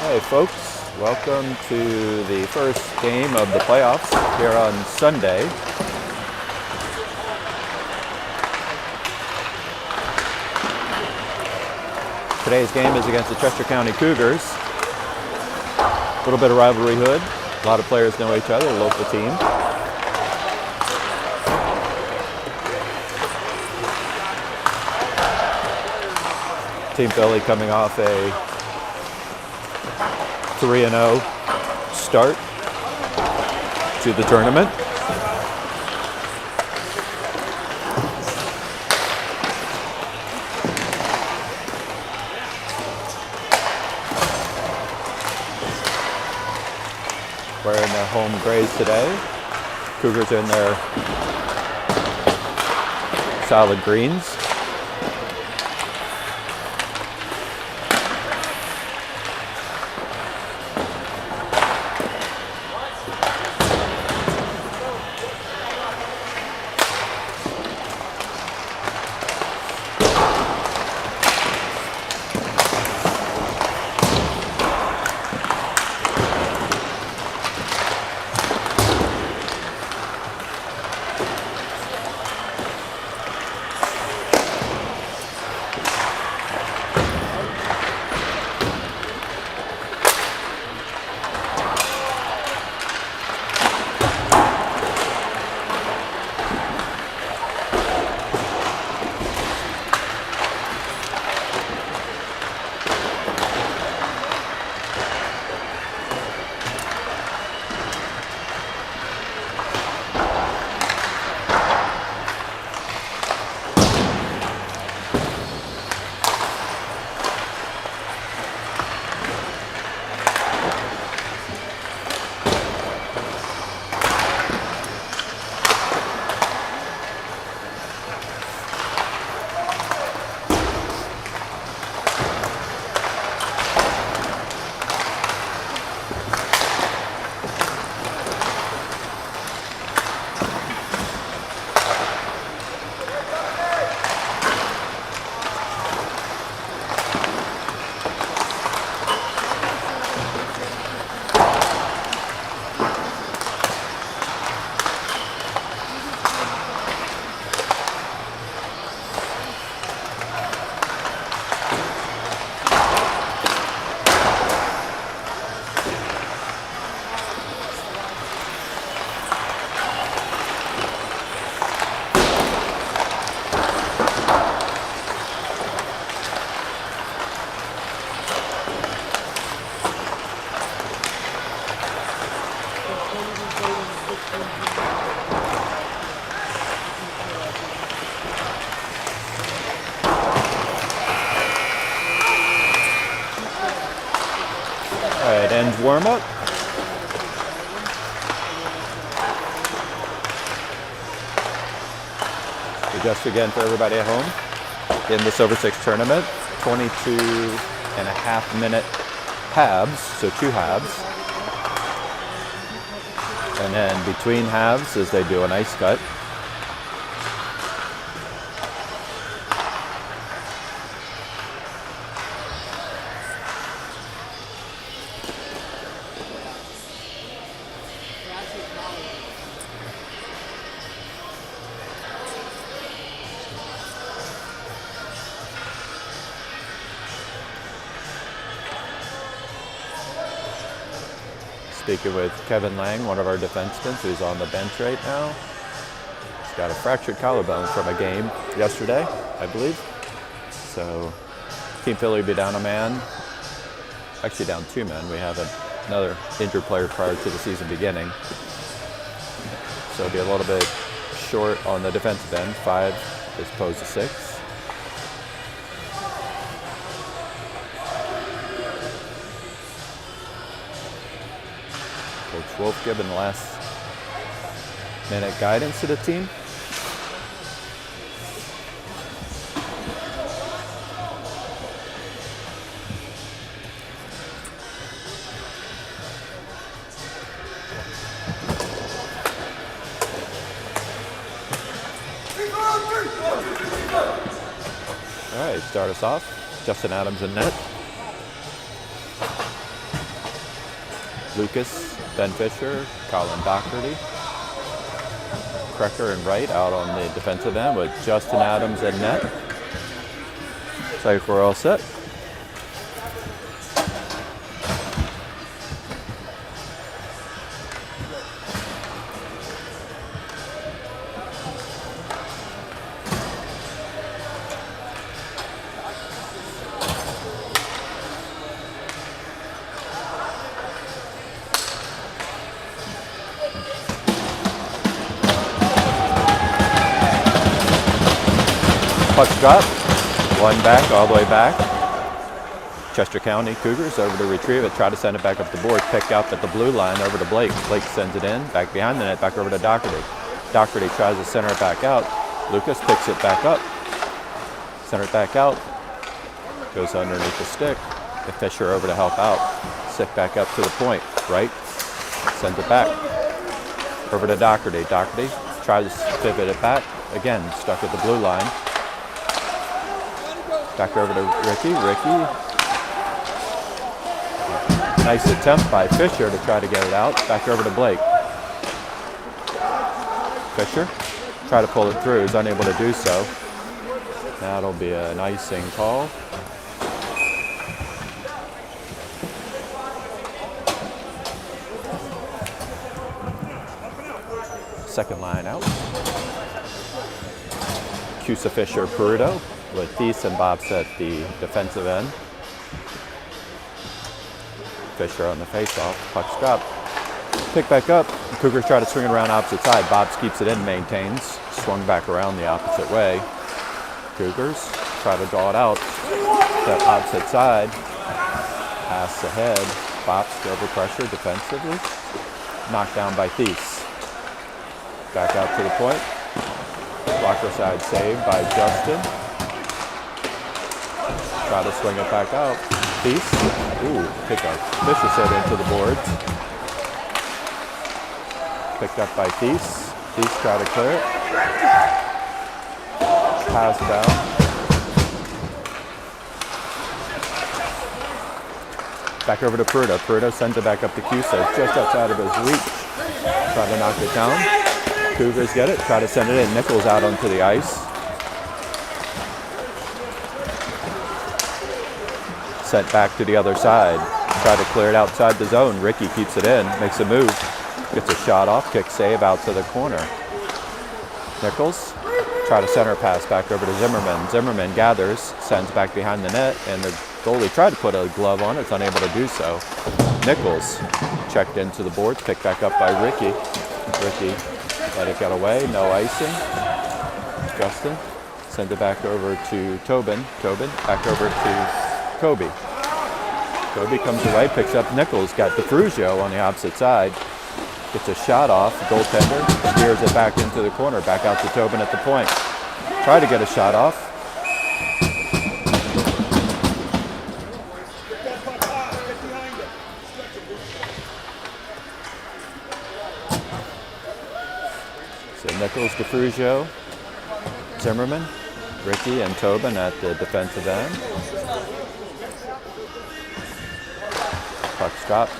Hi folks, welcome to the first game of the playoffs here on Sunday. Today's game is against the Chester County Cougars. A little bit of rivalry hood, a lot of players know each other, a local team. Team Philly coming off a 3-0 start to the tournament. Wearing their home grays today. Cougars in their solid greens. Alright, ends warm up. Just again for everybody at home in the Silver Six tournament, 22.5-minute halves, so 2 halves. And then between halves as they do an ice cut. Speaking with Kevin Lang, one of our defensemen who's on the bench right now. He's got a fractured collarbone from a game yesterday, I believe. So Team Philly will be down a man, actually down 2 men. We have another injured player prior to the season beginning. So it'll be a little bit short on the defensive end, 5 as opposed to 6. Coach Wolf giving the last minute guidance to the team. All right, start us off. Justin Adams in net. Lucas, Ben Fisher, Colin Doherty. Krecker and Wright out on the defensive end with Justin Adams in net. Looks like we're all set. Puck's dropped, one back, all the way back. Chester County Cougars over to retrieve it, try to send it back up the board, picked up at the blue line over to Blake. Blake sends it in, back behind the net, back over to Doherty. Doherty tries to center it back out. Lucas picks it back up, center it back out, goes underneath the stick. The Fisher over to help out. Stick back up to the point, right? Sends it back. Over to Doherty. Doherty tries to pivot it back. Again, stuck at the blue line. Back over to Ricky. Nice attempt by Fisher to try to get it out. Back over to Blake. Fisher try to pull it through. He's unable to do so. That'll be an icing call. Second line out. Cusa, Fisher, Peruto with Thies and Bobs at the defensive end. Fisher on the faceoff. Puck's dropped. Pick back up. The Cougars try to swing it around opposite side. Bobs keeps it in, maintains. Swung back around the opposite way. Cougars try to draw it out. The opposite side. Pass ahead. Bobs over pressure defensively. Knocked down by Thies. Back out to the point. Blocker side save by Justin. Try to swing it back out. Thies. Ooh, pick up. Vicious hit into the boards. Picked up by Thies. Thies try to clear it. Pass down. Back over to Peruto. Peruto sends it back up to Cusa. Just outside of his reach. Try to knock it down. Cougars get it. Try to send it in. Nichols out onto the ice. Sent back to the other side. Try to clear it outside the zone. Ricky keeps it in. Makes a move. Gets a shot off. Kick save out to the corner. Nichols. Try to center pass back over to Zimmerman. Zimmerman gathers. Sends back behind the net. And the goalie tried to put a glove on it. It's unable to do so. Nichols checked into the boards. Picked back up by Ricky. Ricky let it get away. No icing. Justin. Send it back over to Tobin. Tobin back over to Kobe. Kobe comes away, picks up Nichols, got DeFruzio on the opposite side. Gets a shot off, goaltender, steers it back into the corner, back out to Tobin at the point. Try to get a shot off. So Nichols, DeFruzio, Zimmerman, Ricky, and Tobin at the defensive end. Puck's dropped.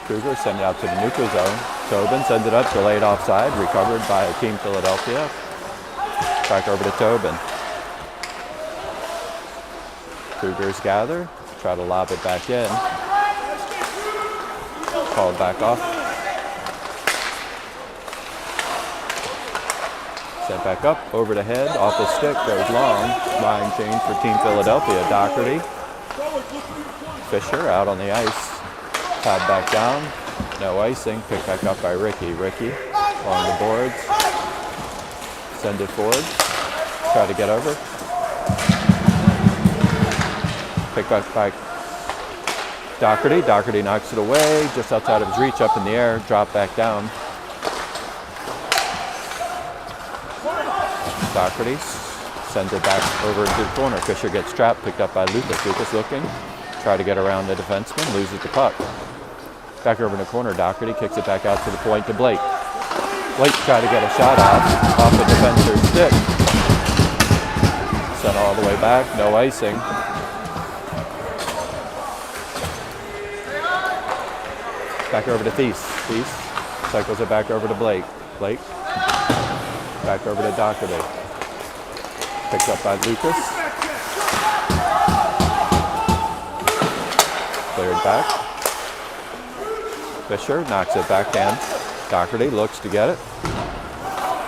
Cougars send it out to the neutral zone. Tobin sends it up, delayed offside, recovered by Team Philadelphia. Back over to Tobin. Cougars gather, try to lob it back in. Called back off. Sent back up, over the head, off the stick, goes long. Line change for Team Philadelphia. Doherty. Fisher out on the ice. Pad back down. No icing. Picked back up by Ricky. Ricky along the boards. Send it forward. Try to get over. Picked back by Doherty. Doherty knocks it away. Just outside of his reach, up in the air. Drop back down. Doherty sends it back over into the corner. Fisher gets trapped. Picked up by Lucas. Lucas looking. Try to get around the defenseman, loses the puck. Back over in the corner, Doherty kicks it back out to the point to Blake. Blake tried to get a shot off the defender's stick. Sent all the way back, no icing. Back over to Thies. Thies cycles it back over to Blake. Blake. Back over to Doherty. Picked up by Lucas. Cleared back. Fisher knocks it backhand. Doherty looks to get it.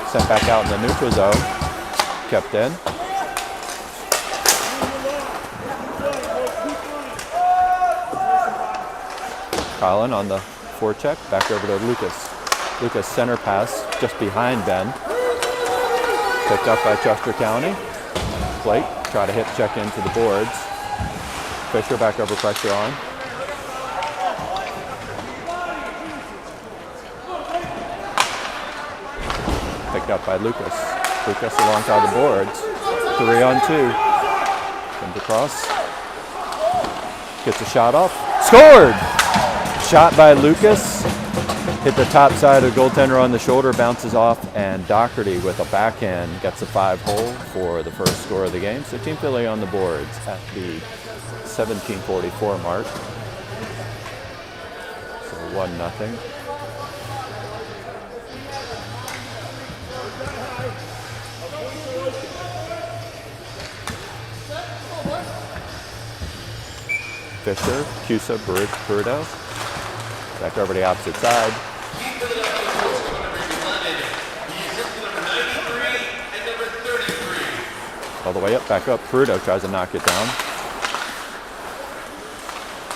Sent back out in the neutral zone. Kept in. Colin on the forecheck. Back over to Lucas. Lucas center pass just behind Ben. Picked up by Chester County. Blake try to hip check into the boards. Fisher back over pressure on. Picked up by Lucas. Lucas alongside the boards. 3-on-2. Comes across. Gets a shot off. Scored! Shot by Lucas. Hit the top side of the goaltender on the shoulder, bounces off, and Doherty with a backhand gets a 5-hole for the first score of the game. So Team Philly on the boards at the 17:44 mark. So 1-0. Fisher, Cusa, Burrito. Back over the opposite side. All the way up, back up. Peruto tries to knock it down.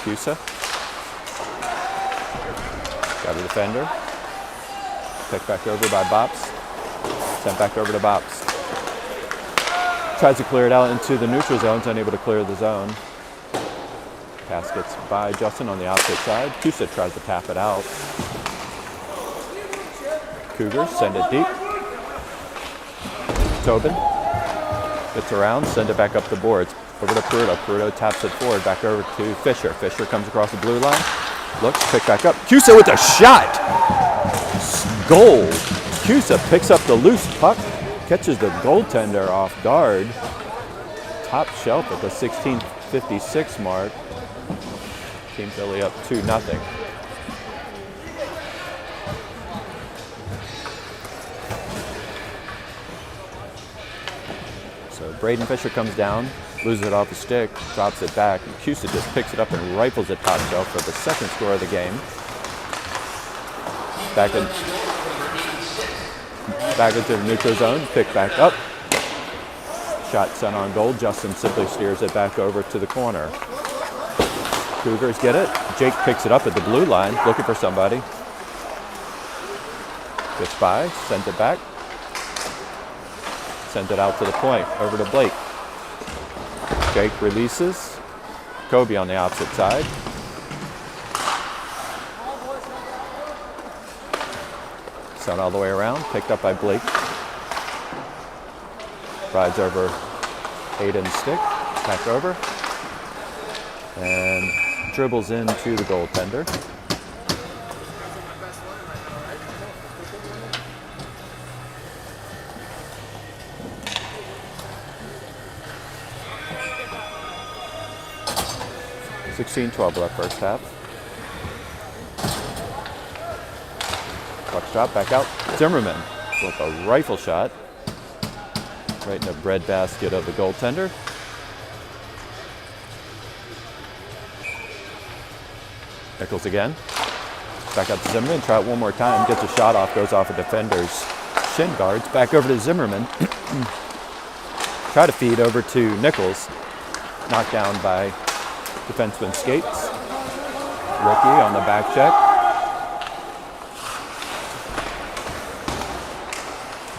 Cusa. Got a defender. Picked back over by Bops. Sent back over to Bops. Tries to clear it out into the neutral zone. Unable to clear the zone. Pass gets by Justin on the opposite side. Cusa tries to tap it out. Cougars send it deep. Tobin gets around, send it back up the boards. Over to Peruto. Peruto taps it forward, back over to Fisher. Fisher comes across the blue line. Looks, pick back up. Cusa with a shot! Goal! Cusa picks up the loose puck, catches the goaltender off guard. Top shelf at the 16:56 mark. Team Philly up 2-0. So Braden Fisher comes down, loses it off the stick, drops it back, and Cusa just picks it up and rifles it top shelf for the second score of the game. Back into the neutral zone, pick back up. Shot sent on goal. Justin simply steers it back over to the corner. Cougars get it. Jake picks it up at the blue line, looking for somebody. Gets by, sends it back. Sends it out to the point, over to Blake. Jake releases. Kobe on the opposite side. Sent all the way around, picked up by Blake. Rides over Aiden's stick, back over. And dribbles into the goaltender. (16-12) left first half. Puck shot back out. Zimmerman with a rifle shot right in the breadbasket of the goaltender. Nichols again. Back out to Zimmerman. Try it one more time. Gets a shot off. Goes off a defender's shin guards. Back over to Zimmerman. Try to feed over to Nichols. Knocked down by defenseman Skates. Ricky on the back check.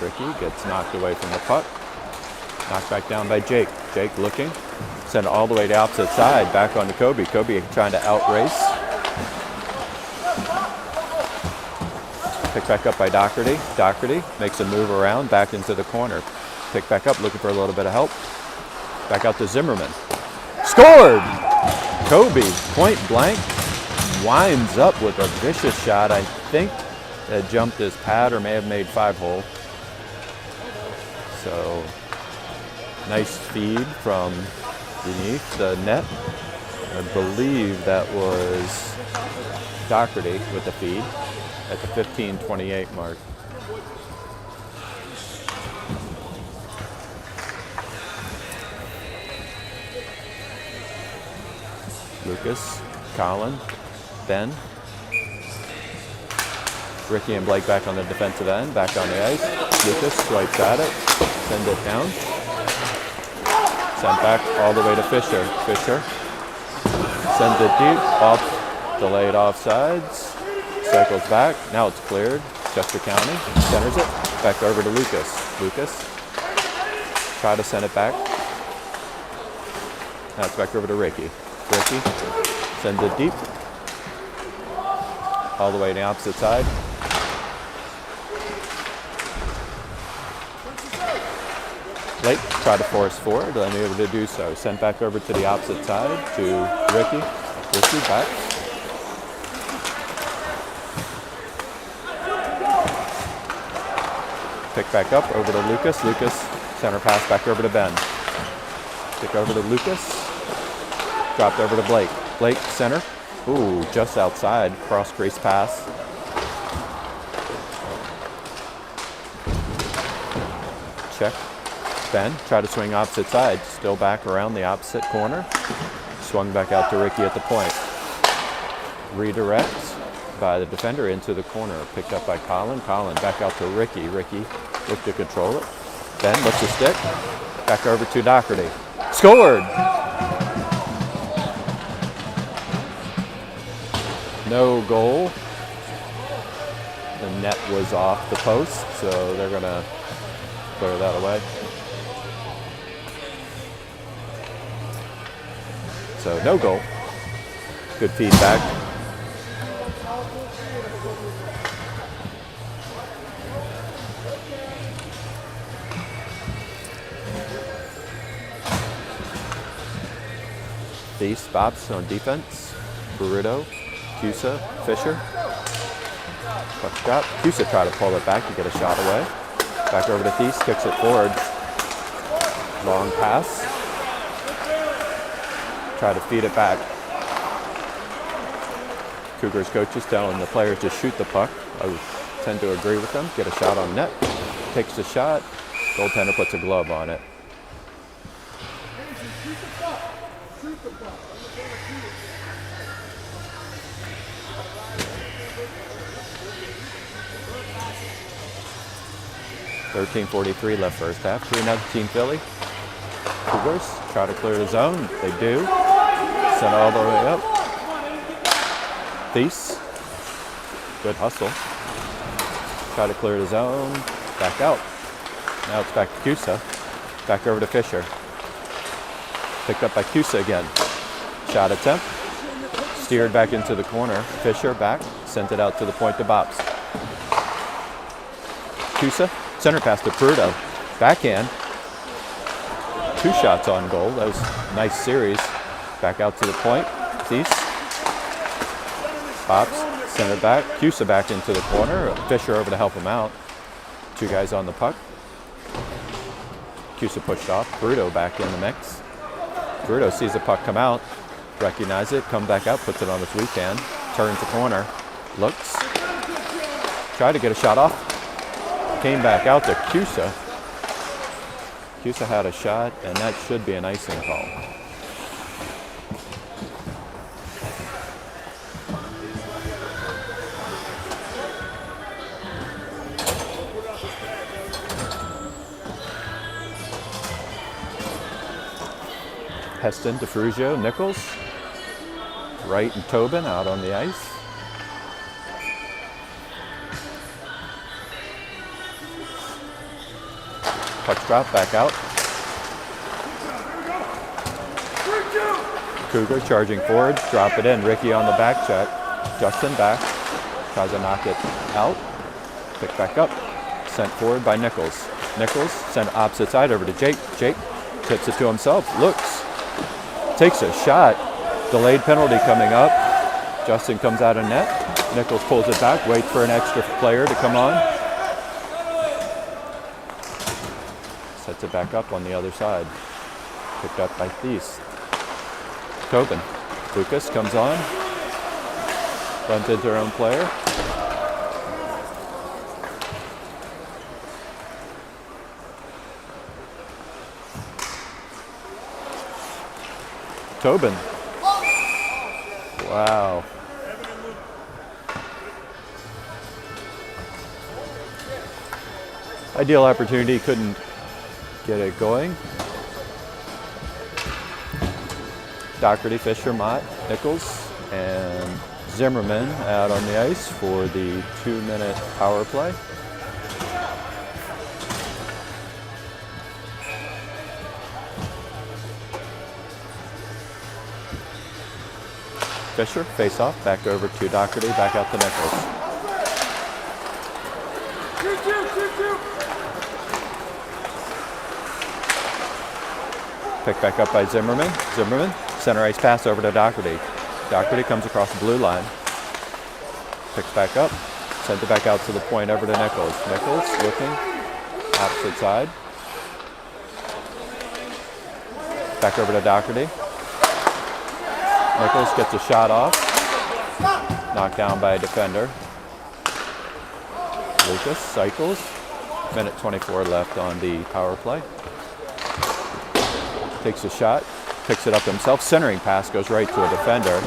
Ricky gets knocked away from the puck. Knocked back down by Jake. Jake looking. Sent it all the way to the opposite side. Back on to Kobe. Kobe trying to outrace. Picked back up by Doherty. Doherty makes a move around, back into the corner. Picked back up, looking for a little bit of help. Back out to Zimmerman. Scored! Kobe, point blank, winds up with a vicious shot. I think that jumped his pad or may have made 5-hole. So, nice feed from beneath the net. I believe that was Doherty with the feed at the 15:28 mark. Lucas, Colin, Ben. Ricky and Blake back on the defensive end, back on the ice. Lucas swipes at it, sends it down. Sent back all the way to Fisher. Fisher sends it deep, off, delayed offsides. Cycles back, now it's cleared. Chester County centers it, back over to Lucas. Lucas, try to send it back. Now it's back over to Ricky. Ricky sends it deep, all the way to the opposite side. Blake tried to force forward, unable to do so. Sent back over to the opposite side to Ricky. Ricky back. Pick back up over to Lucas. Lucas, center pass back over to Ben. Pick over to Lucas. Dropped over to Blake. Blake, center. Ooh, just outside. Cross crease pass. Check. Ben, try to swing opposite side. Still back around the opposite corner. Swung back out to Ricky at the point. Redirect by the defender into the corner. Picked up by Colin. Colin back out to Ricky. Ricky looked to control it. Ben lifts the stick. Back over to Doherty. Scored! No goal. The net was off the post, so they're going to clear that away. So no goal. Good feedback. Thies, Bops on defense. Burrito, Cusa, Fisher. Puck drop. Cusa tried to pull it back to get a shot away. Back over to Thies, kicks it forward. Long pass. Try to feed it back. Cougars coaches telling the players to shoot the puck. I would tend to agree with them. Get a shot on net. Takes the shot. Goaltender puts a glove on it. .43 left first half. 3-0 Philly. Cougars try to clear the zone. They do. Send all the way up. Thies. Good hustle. Try to clear the zone. Back out. Now it's back to Cusa. Back over to Fisher. Picked up by Cusa again. Shot attempt. Steered back into the corner. Fisher back. Sent it out to the point to Bops. Cusa. Center pass to Prudo. Backhand. 2 shots on goal. That was a nice series. Back out to the point. Thies. Bops. Center back. Cusa back into the corner. Fisher over to help him out. 2 guys on the puck. Cusa pushed off. Prudo back in the mix. Prudo sees the puck come out. Recognizes it. Come back out. Puts it on his weak hand. Turns the corner. Looks. Tried to get a shot off. Came back out to Cusa. Cusa had a shot, and that should be an icing call. Heston, DeFruzio, Nichols. Wright and Tobin out on the ice. Puck drop, back out. Cougar charging forward, drop it in. Ricky on the back check. Justin back, tries to knock it out. Pick back up, sent forward by Nichols. Nichols sent opposite side over to Jake. Jake tips it to himself, looks, takes a shot. Delayed penalty coming up. Justin comes out of net. Nichols pulls it back, waits for an extra player to come on. Sets it back up on the other side. Picked up by Thies. Tobin Lucas comes on. Runs into her own player. Tobin. Wow. Ideal opportunity, couldn't get it going. Doherty, Fisher, Mott, Nichols, and Zimmerman out on the ice for the 2-minute power play. Fisher, face off, back over to Doherty, back out to Nichols. Picked back up by Zimmerman. Zimmerman, center ice pass over to Doherty. Doherty comes across the blue line. Picks back up, sends it back out to the point over to Nichols. Nichols looking, opposite side. Back over to Doherty. Nichols gets a shot off. Knocked down by a defender. Lucas cycles. Minute 24 left on the power play. Takes a shot, picks it up himself. Centering pass goes right to a defender.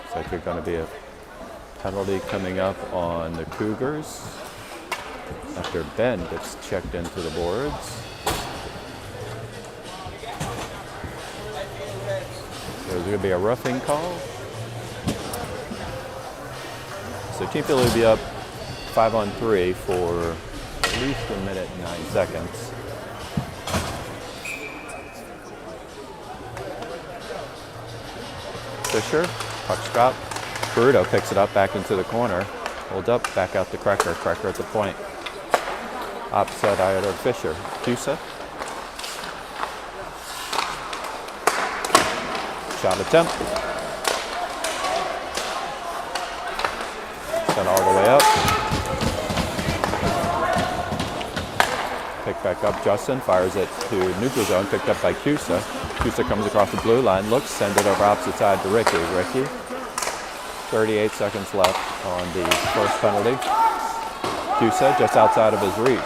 Looks like there's going to be a penalty coming up on the Cougars after Ben gets checked into the boards. There's going to be a roughing call. So Team Philly will be up 5-on-3 for at least a minute and 9 seconds. Fisher, puck drop. Bruto picks it up back into the corner. Hold up, back out to Krecker. Krecker at the point. Opposite eye of Fisher. Cusa. Shot attempt. Sent all the way up. Picked back up. Justin fires it to neutral zone. Picked up by Cusa. Cusa comes across the blue line. Looks, sends it over opposite side to Ricky. Ricky. 38 seconds left on the first penalty. Cusa just outside of his reach.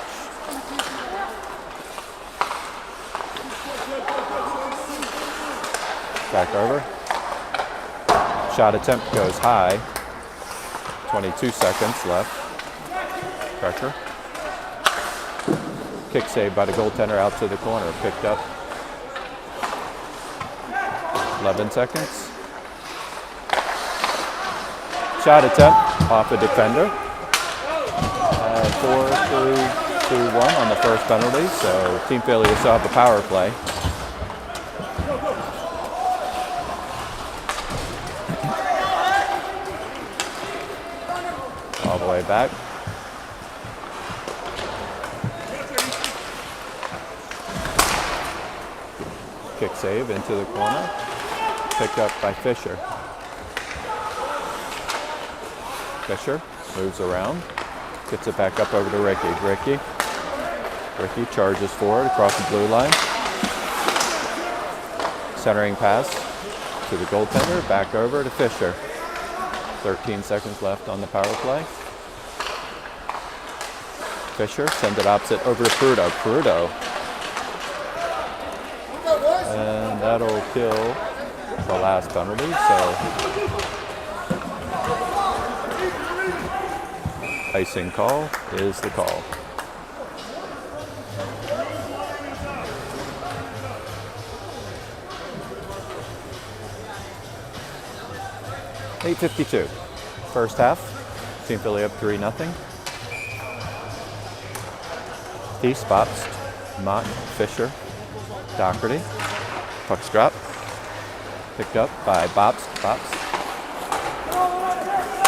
Back over. Shot attempt goes high. 22 seconds left. Pressure. Kick save by the goaltender out to the corner. Picked up. 11 seconds. Shot attempt off a defender. 4-3-2-1 on the first penalty. So Team Philly will still have the power play. All the way back. Kick save into the corner. Picked up by Fisher. Fisher moves around. Gets it back up over to Ricky. Ricky charges forward across the blue line. Centering pass to the goaltender. Back over to Fisher. 13 seconds left on the power play. Fisher sends it opposite over to Prudo. Prudo. And that'll kill the last penalty. So icing call is the call. .852. First half. Team Philly up 3-0. He spots Mott, Fisher, Doherty. Puck's drop. Picked up by Bops.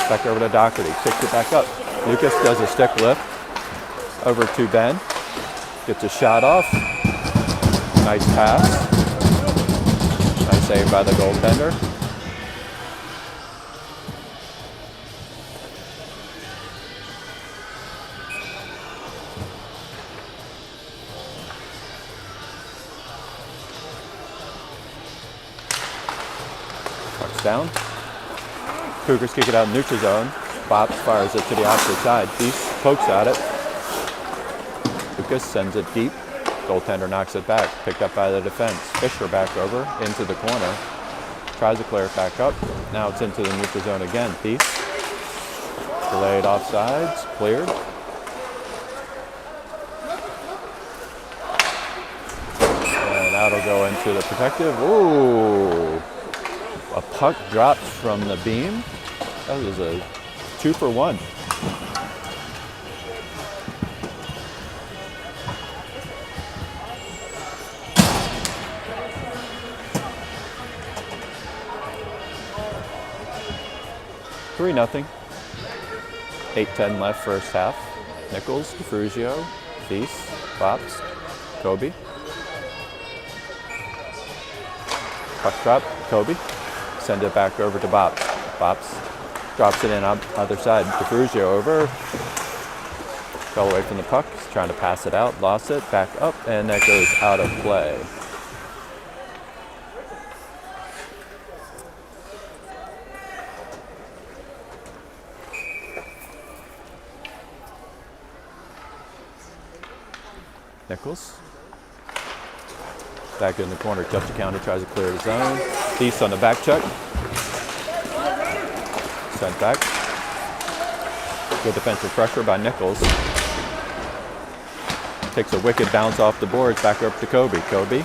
Back over to Doherty. Kicks it back up. Lucas does a stick lift over to Ben. Gets a shot off. Nice pass. Nice save by the goaltender. Puck's down. Cougars kick it out in neutral zone. Bob fires it to the opposite side. Thies pokes at it. Lucas sends it deep. Goaltender knocks it back. Picked up by the defense. Fisher back over into the corner. Tries to clear it back up. Now it's into the neutral zone again. Thies. Delayed offsides. Cleared. And that'll go into the protective. Ooh. A puck drops from the beam. That was a 2-for-1. Three nothing. 8:10 left first half. Nichols, DeFruzio, Thies, Bops, Kobe. Puck drop, Kobe. Send it back over to Bops. Bops drops it in on other side. DeFruzio over. Fell away from the puck. He's trying to pass it out. Lost it. Back up. And that goes out of play. Nichols. Back in the corner. Jumps the counter. Tries to clear the zone. Thies on the back check. Sent back. Good defensive pressure by Nichols. Takes a wicked bounce off the boards. Back up to Kobe. Kobe.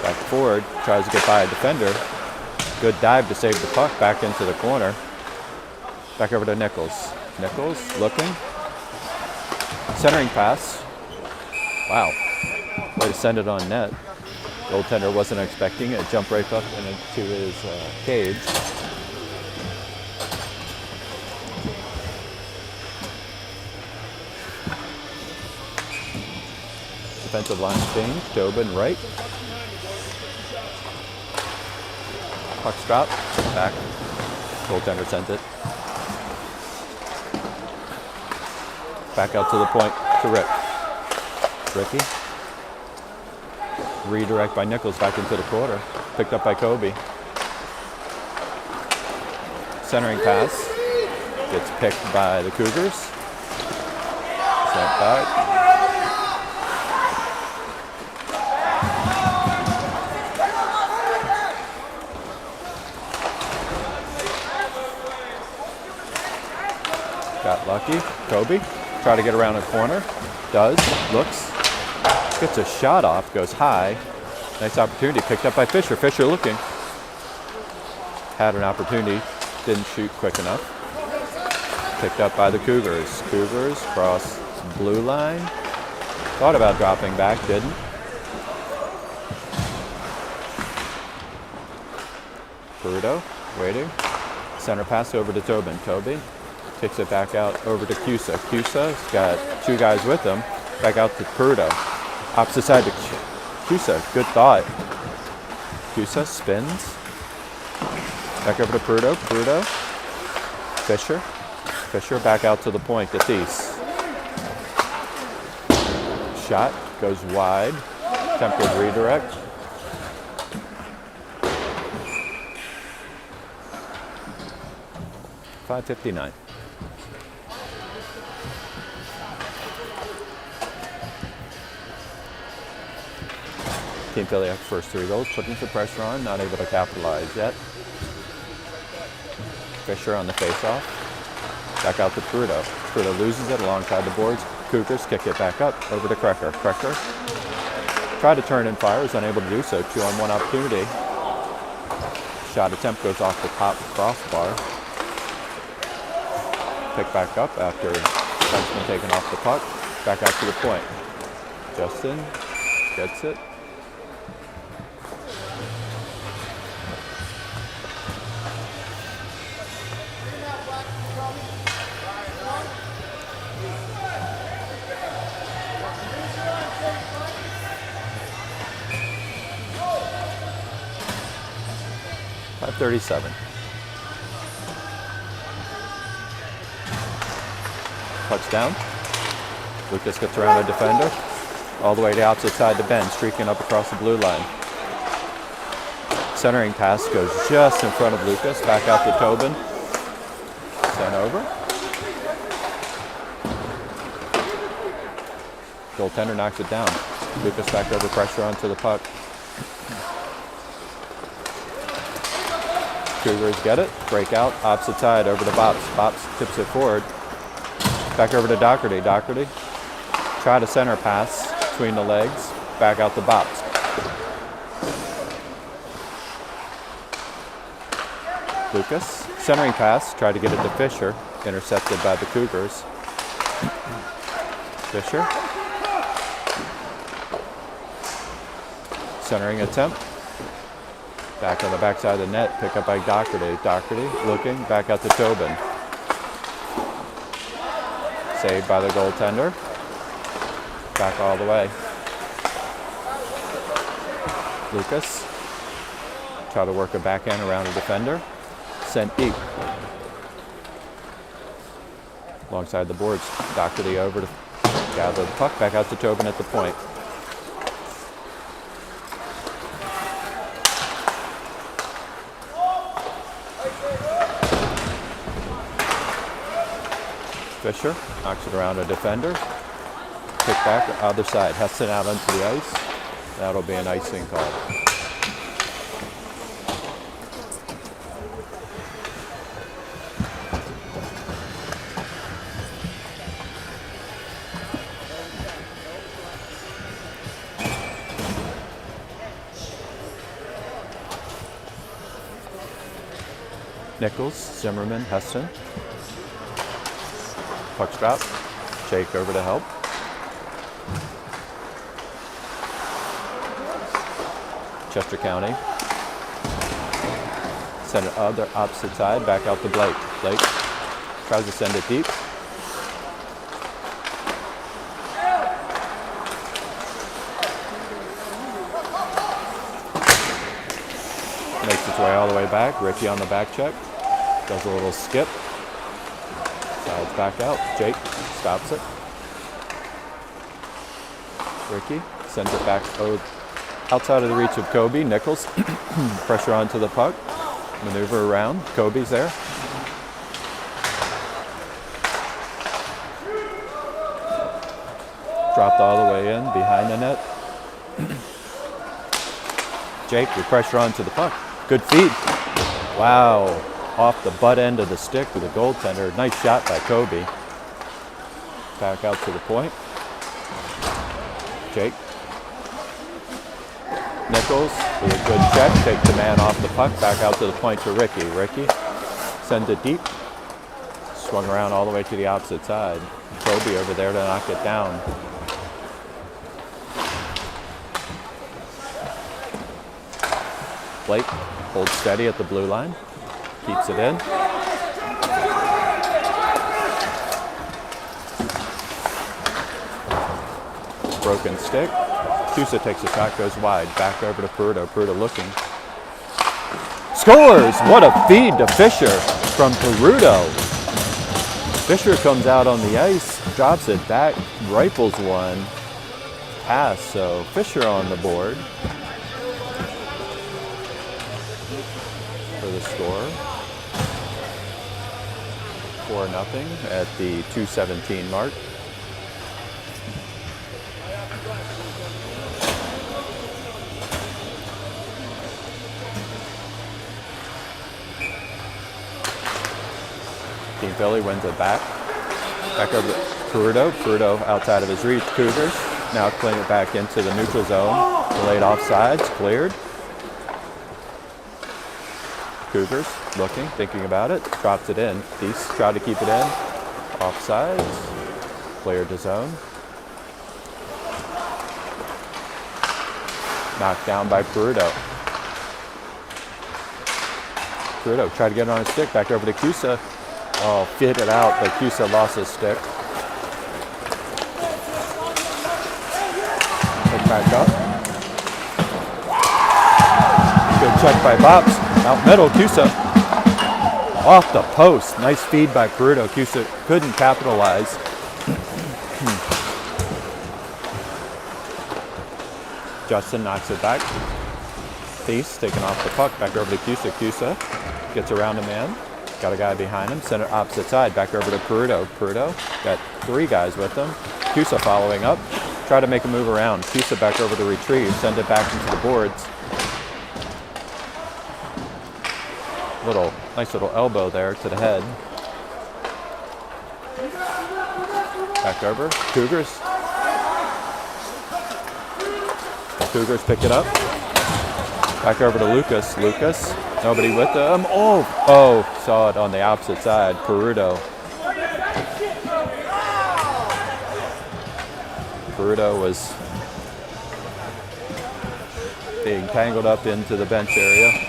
Back forward. Tries to get by a defender. Good dive to save the puck. Back into the corner. Back over to Nichols. Nichols looking. Centering pass. Wow. Way to send it on net. Goaltender wasn't expecting it. Jump right up into his cage. Defensive line change. Tobin right. Puck's dropped. Back. Goaltender sent it. Back out to the point to Rick. Ricky. Redirect by Nichols back into the quarter. Picked up by Kobe. Centering pass. Gets picked by the Cougars. Sent back. Got lucky. Kobe. Try to get around a corner. Does. Looks. Gets a shot off. Goes high. Nice opportunity. Picked up by Fisher. Fisher looking. Had an opportunity. Didn't shoot quick enough. Picked up by the Cougars. Cougars cross blue line. Thought about dropping back. Didn't. Peruto. Waiting. Center pass over to Tobin. Tobin. Kicks it back out over to Cusa. Cusa's got two guys with him. Back out to Peruto. Opposite side to Cusa. Good thought. Cusa spins. Back over to Peruto. Peruto. Fisher. Fisher back out to the point to Thies. Shot goes wide. Attempted redirect. .559. Team Philly up first 3 goals, putting some pressure on, not able to capitalize yet. Fisher on the face-off. Back out to Peruto. Peruto loses it alongside the boards. Cougars kick it back up over to Krecker. Krecker tried to turn and fire, is unable to do so. 2-on-1 opportunity. Shot attempt goes off the top crossbar. Pick back up after defenseman taken off the puck. Back out to the point. Justin gets it. .537. Puck's down. Lucas gets around a defender. All the way to the opposite side to Ben, streaking up across the blue line. Centering pass goes just in front of Lucas. Back out to Tobin. Sent over. Goaltender knocks it down. Lucas back over, pressure onto the puck. Cougars get it. Break out. Opposite side over to Bops. Bops tips it forward. Back over to Doherty. Doherty. Try to center pass between the legs. Back out to Bops. Lucas. Centering pass. Tried to get it to Fisher. Intercepted by the Cougars. Fisher. Centering attempt. Back on the backside of the net. Pick up by Doherty. Doherty looking. Back out to Tobin. Saved by the goaltender. Back all the way. Lucas. Try to work a backhand around the defender. Sent deep. Alongside the boards. Doherty over to gather the puck. Back out to Tobin at the point. Fisher knocks it around a defender. Kick back, other side. Heston out onto the ice. That'll be an icing call. Nichols, Zimmerman, Heston. Puck drop. Jake over to help. Chester County. Send it other opposite side. Back out to Blake. Blake tries to send it deep. Makes its way all the way back. Ricky on the back check. Does a little skip. Sides back out. Jake stops it. Ricky sends it back outside of the reach of Kobe. Nichols. Pressure onto the puck. Maneuver around. Kobe's there. Dropped all the way in behind the net. Jake with pressure onto the puck. Good feed. Wow. Off the butt end of the stick with the goaltender. Nice shot by Kobe. Back out to the point. Jake. Nichols with a good check. Take the man off the puck. Back out to the point to Ricky. Ricky sends it deep. Swung around all the way to the opposite side. Kobe over there to knock it down. Blake holds steady at the blue line. Keeps it in. Broken stick. Cusa takes a shot, goes wide. Back over to Peruto. Peruto looking. Scores! What a feed to Fisher from Peruto. Fisher comes out on the ice, drops it back, rifles one. Pass, so Fisher on the board for the score. 4-0 at the 2:17 mark. Team Philly wins it back. Back over to Peruto. Peruto outside of his reach. Cougars now playing it back into the neutral zone. Delayed offsides, cleared. Cougars looking, thinking about it. Drops it in. Deese try to keep it in. Offsides. Cleared the zone. Knocked down by Peruto. Peruto tried to get it on his stick. Back over to Cusa. Oh, fit it out, but Cusa lost his stick. Pick back up. Good check by Bops. Out middle, Cusa. Off the post. Nice feed by Peruto. Cusa couldn't capitalize. Justin knocks it back. northeast, taking off the puck. Back over to Cusa. Cusa gets around a man. Got a guy behind him. Center opposite side. Back over to Peruto. Peruto got 3 guys with him. Cusa following up. Try to make a move around. Cusa back over to retrieve. Send it back into the boards. Nice little elbow there to the head. Back over. Cougars. Cougars pick it up. Back over to Lucas. Lucas. Nobody with them. Oh, saw it on the opposite side. Peruto. Peruto was being tangled up into the bench area.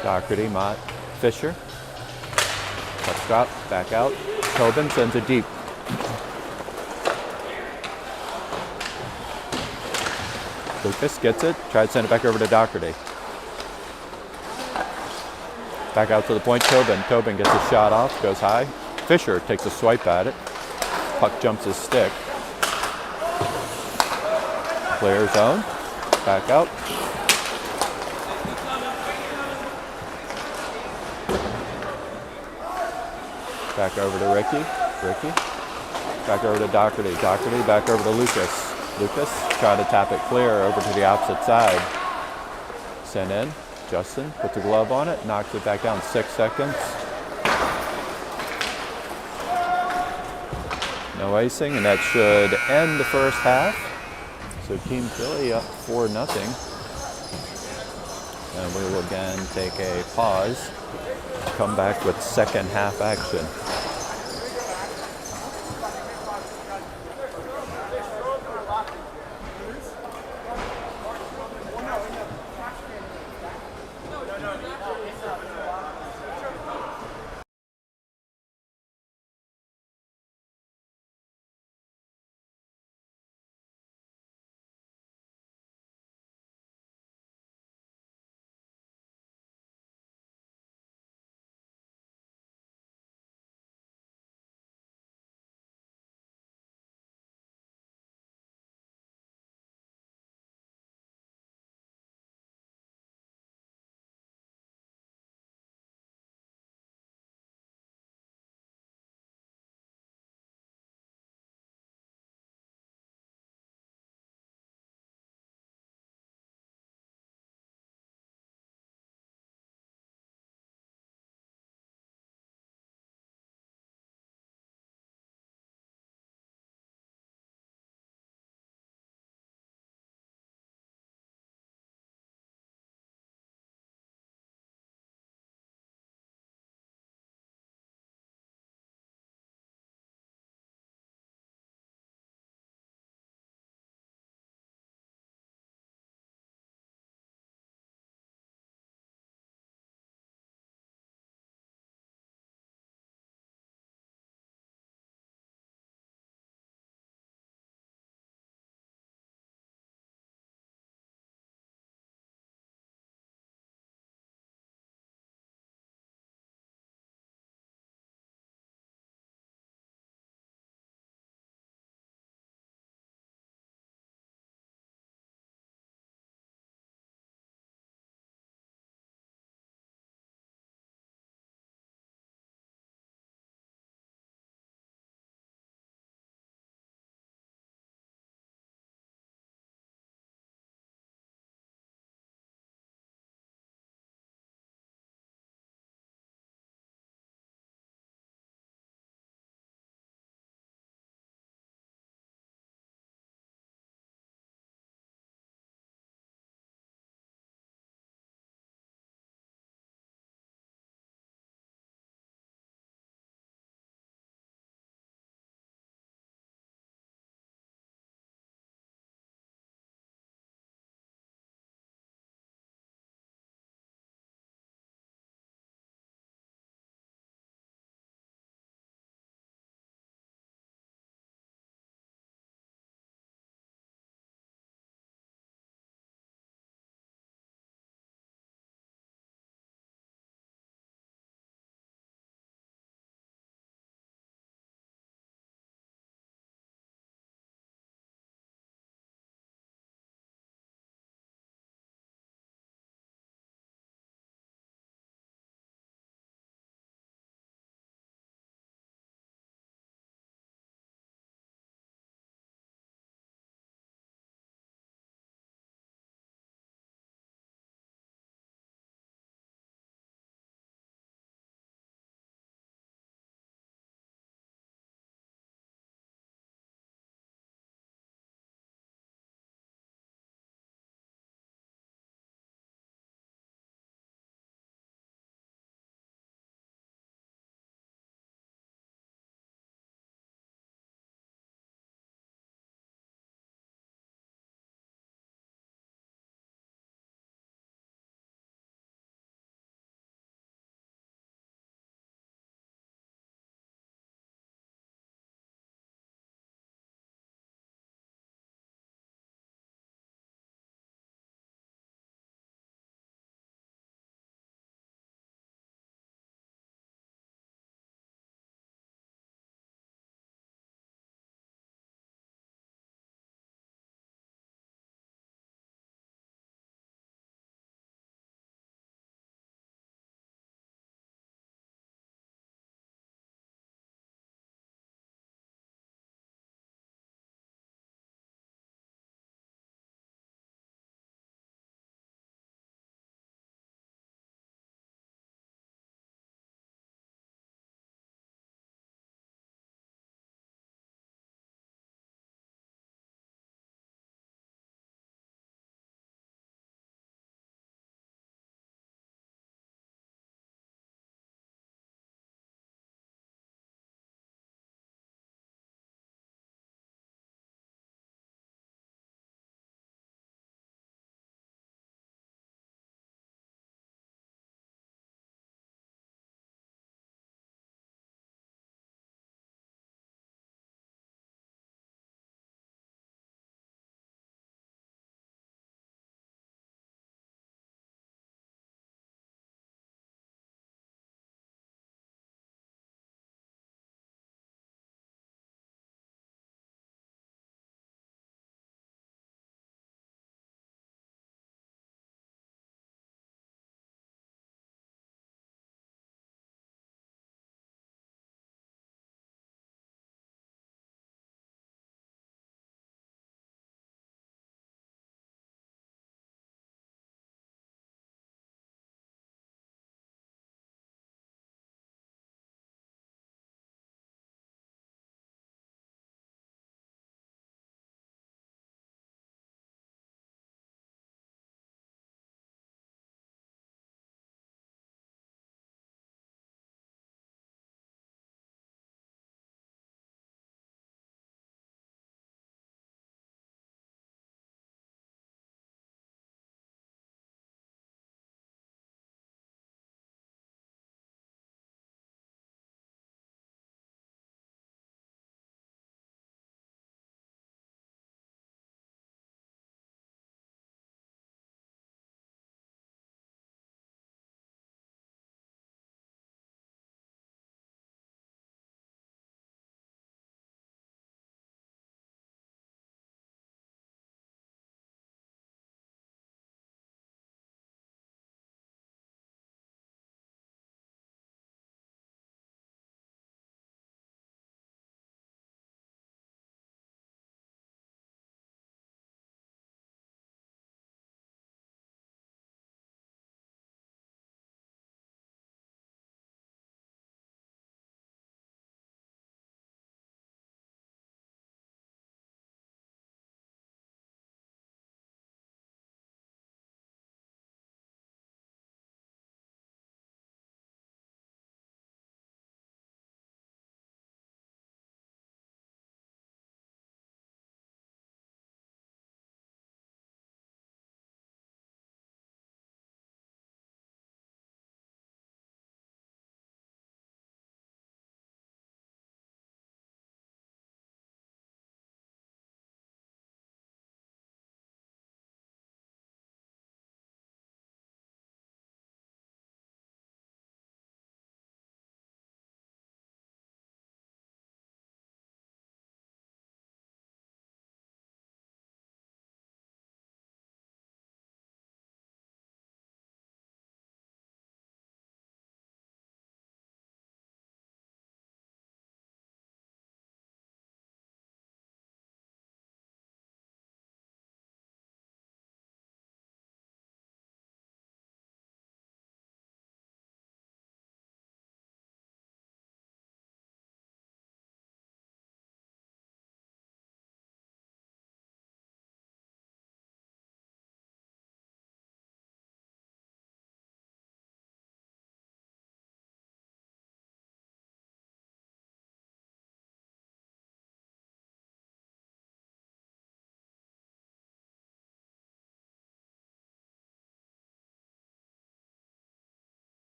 Doherty, Mott, Fisher. Puck drop, back out. Tobin sends it deep. Lucas gets it, tries to send it back over to Doherty. Back out to the point, Tobin. Tobin gets a shot off, goes high. Fisher takes a swipe at it. Puck jumps his stick. Clear zone, back out. Back over to Ricky. Ricky. Back over to Doherty. Doherty back over to Lucas. Lucas try to tap it clear over to the opposite side. Sent in. Justin puts a glove on it. Knocks it back down 6 seconds. No icing, and that should end the first half. So Team Philly up 4-0. And we will again take a pause. Come back with second half action.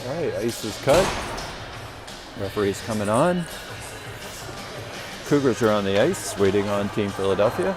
All right, ice is cut. Referee's coming on. Cougars are on the ice, waiting on Team Philadelphia.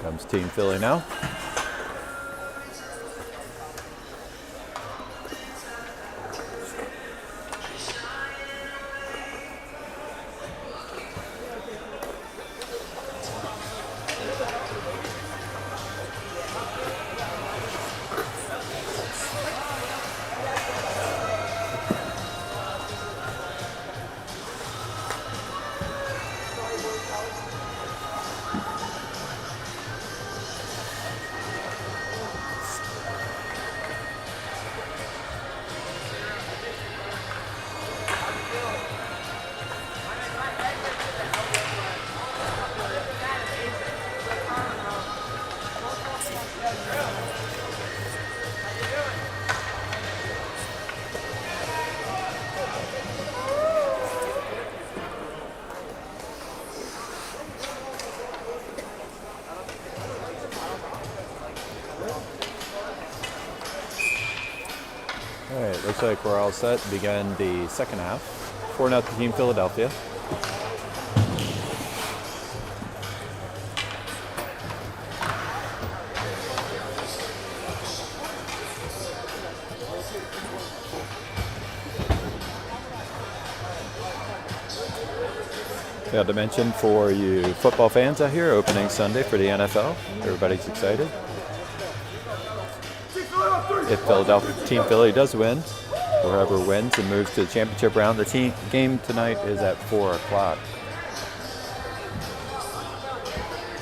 Comes Team Philly now. All right, looks like we're all set to begin the second half. 4-0 Team Philadelphia. Got to mention for you football fans out here, opening Sunday for the NFL. Everybody's excited. If Team Philly does win, or whoever wins and moves to the championship round, the game tonight is at 4 o'clock.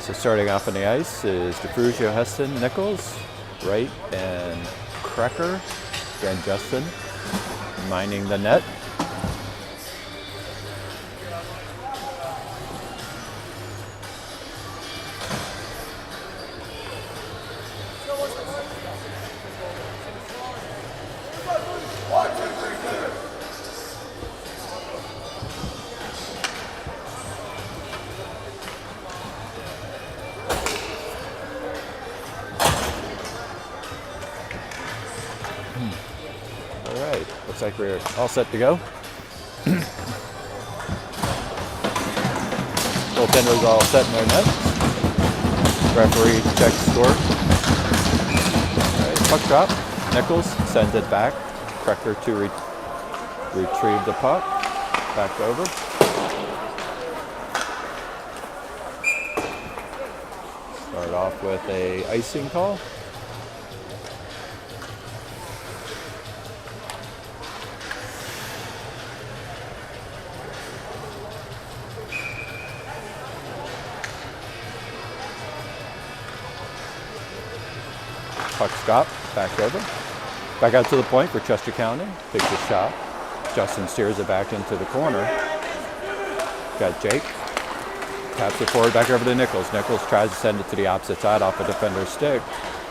So starting off on the ice is DeFruzio, Heston, Nichols, Wright, and Krecker. Again, Justin minding the net. All right, looks like we're all set to go. Goaltender's all set in their net. Referee checks score. All right, puck drop. Nichols sends it back. Krecker to retrieve the puck. Back over. Start off with a icing call. Puck stop, back over. Back out to the point for Chester County. Takes a shot. Justin steers it back into the corner. Got Jake. Taps it forward, back over to Nichols. Nichols tries to send it to the opposite side off a defender's stick.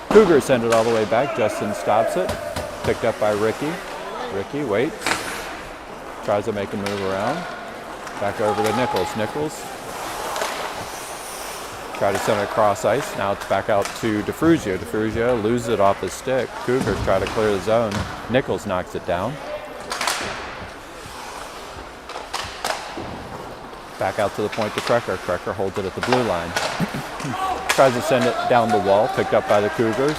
Cougars send it all the way back. Justin stops it. Picked up by Ricky. Ricky waits. Tries to make a move around. Back over to Nichols. Nichols try to send it across ice. Now it's back out to DeFruzio. DeFruzio loses it off his stick. Cougars try to clear the zone. Nichols knocks it down. Back out to the point to Krecker. Krecker holds it at the blue line. Tries to send it down the wall. Picked up by the Cougars.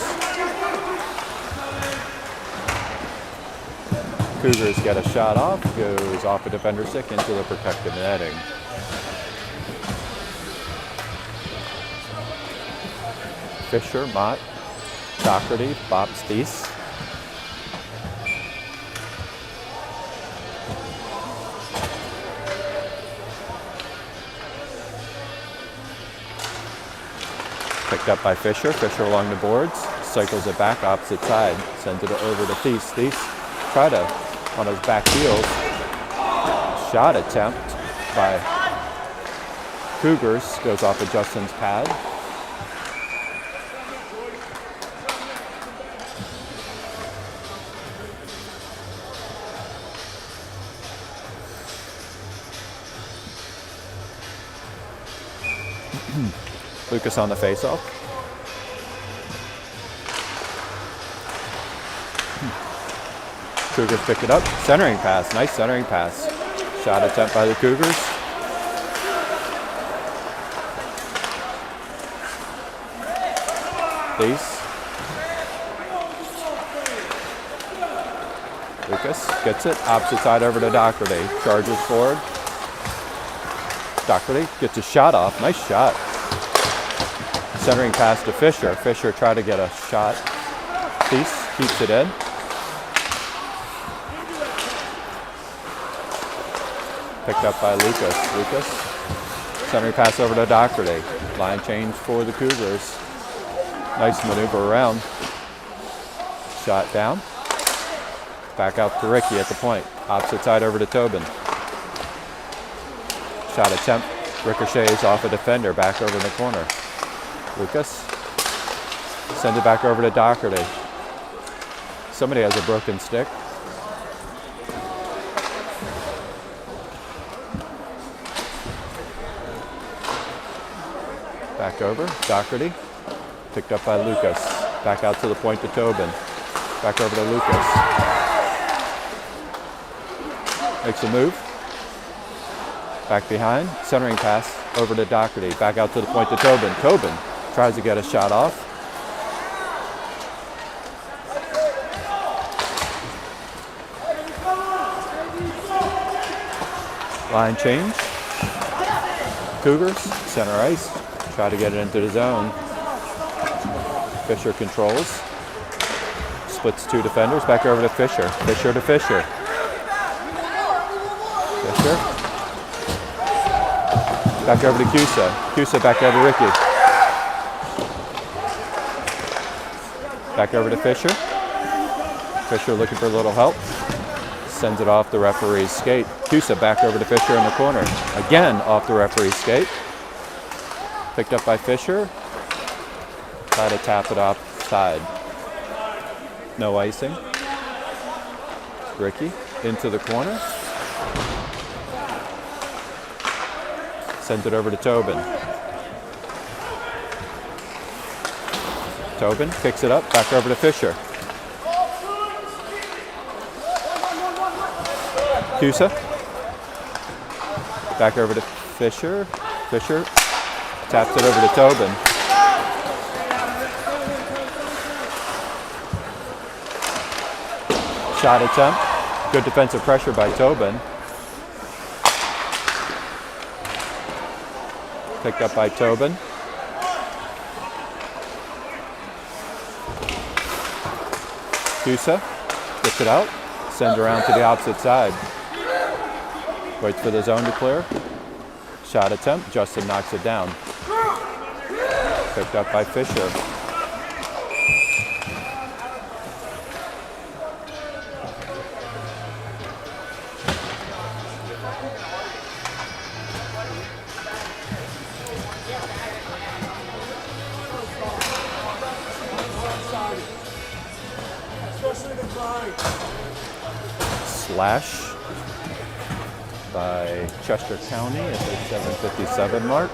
Cougars get a shot off, goes off a defender stick into the protective netting. Fisher, Mott, Doherty, Bob Steese. Picked up by Fisher. Fisher along the boards, cycles it back opposite side, sends it over to Steese. Steese try to on his back heels. Shot attempt by Cougars goes off of Justin's pad. Lucas on the faceoff. Cougars pick it up. Centering pass. Nice centering pass. Shot attempt by the Cougars. Steese. Lucas gets it. Opposite side over to Doherty. Charges forward. Doherty gets a shot off. Nice shot. Centering pass to Fisher. Fisher tried to get a shot. Steese keeps it in. Picked up by Lucas. Lucas. Centering pass over to Doherty. Line change for the Cougars. Nice maneuver around. Shot down. Back out to Ricky at the point. Opposite side over to Tobin. Shot attempt. Ricochets off a defender. Back over in the corner. Lucas. Send it back over to Doherty. Somebody has a broken stick. Back over. Doherty. Picked up by Lucas. Back out to the point to Tobin. Back over to Lucas. Makes a move. Back behind. Centering pass over to Doherty. Back out to the point to Tobin. Tobin tries to get a shot off. Line change. Cougars, center ice. Try to get it into the zone. Fisher controls. Splits two defenders. Back over to Fisher. Fisher to Fisher. Fisher. Back over to Cusa. Cusa back over to Ricky. Back over to Fisher. Fisher looking for a little help. Sends it off the referee's skate. Cusa back over to Fisher in the corner. Again off the referee's skate. Picked up by Fisher. Try to tap it offside. No icing. Ricky into the corner. Sends it over to Tobin. Tobin picks it up, back over to Fisher. Cusa. Back over to Fisher. Fisher taps it over to Tobin. Shot attempt. Good defensive pressure by Tobin. Picked up by Tobin. Cusa gets it out, sends around to the opposite side. Waits for the zone to clear. Shot attempt, Justin knocks it down. Picked up by Fisher. Slash by Chester County at the 7:57 mark.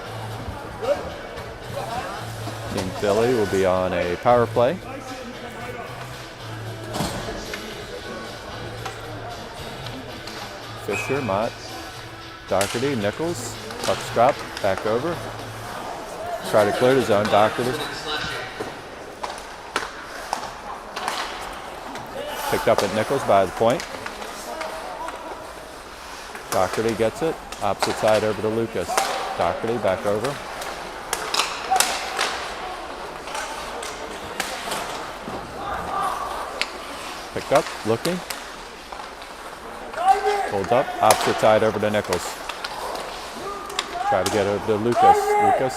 Team Philly will be on a power play. Fisher, Mott, Doherty, Nichols, puck drop, back over. Try to clear the zone, Doherty. Picked up at Nichols by the point. Doherty gets it. Opposite side over to Lucas. Doherty back over. Picked up, looking. Hold up, opposite side over to Nichols. Try to get over to Lucas. Lucas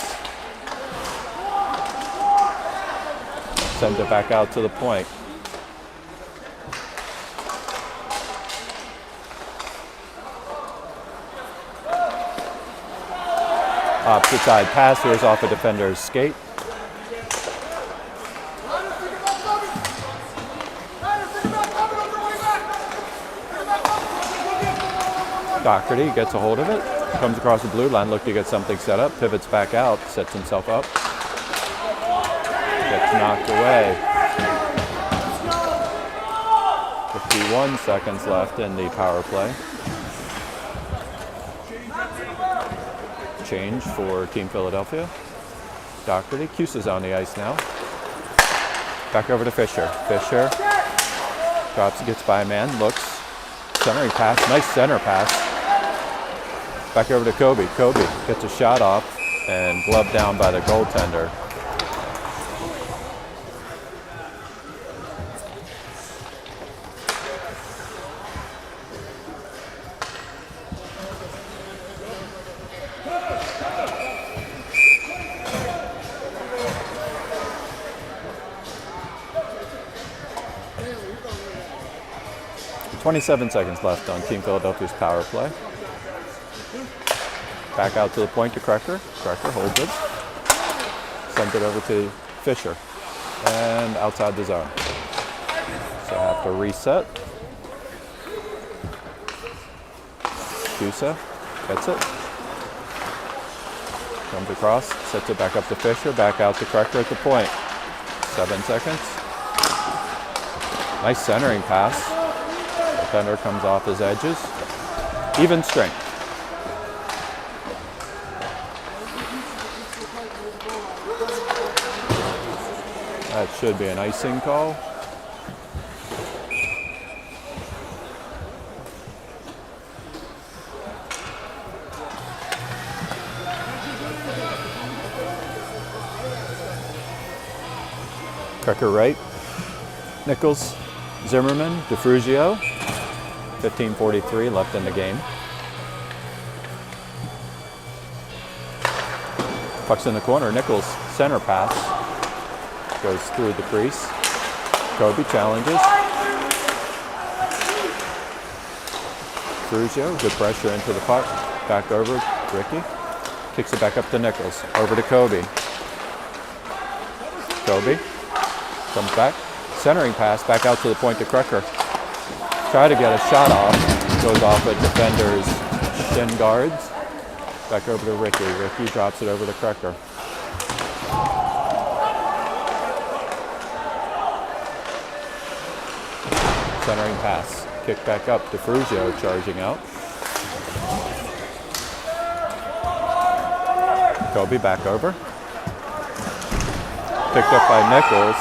sends it back out to the point. Opposite side pass, here's off a defender's skate. Doherty gets a hold of it, comes across the blue line, looking to get something set up, pivots back out, sets himself up. Gets knocked away. 51 seconds left in the power play. Change for Team Philadelphia. Doherty, Cusa's on the ice now. Back over to Fisher. Fisher drops, gets by a man, looks, centering pass, nice center pass. Back over to Kobe. Kobe gets a shot off and gloved down by the goaltender. .27 seconds left on Team Philadelphia's power play. Back out to the point to Krecker. Krecker holds it. Sends it over to Fisher. And outside the zone. So have to reset. Cusa gets it. Comes across, sets it back up to Fisher, back out to Krecker at the point. 7 seconds. Nice centering pass. Defender comes off his edges. Even strength. That should be an icing call. Krecker right. Nichols, Zimmerman, DeFruzio. 15:43 left in the game. Puck's in the corner. Nichols, center pass. Goes through the crease. Kobe challenges. Fruzio, good pressure into the puck. Back over, Ricky. Kicks it back up to Nichols. Over to Kobe. Kobe comes back. Centering pass, back out to the point to Krecker. Try to get a shot off. Goes off a defender's shin guards. Back over to Ricky. Ricky drops it over to Krecker. Centering pass. Kick back up to Fruzio, charging out. Kobe back over. Picked up by Nichols,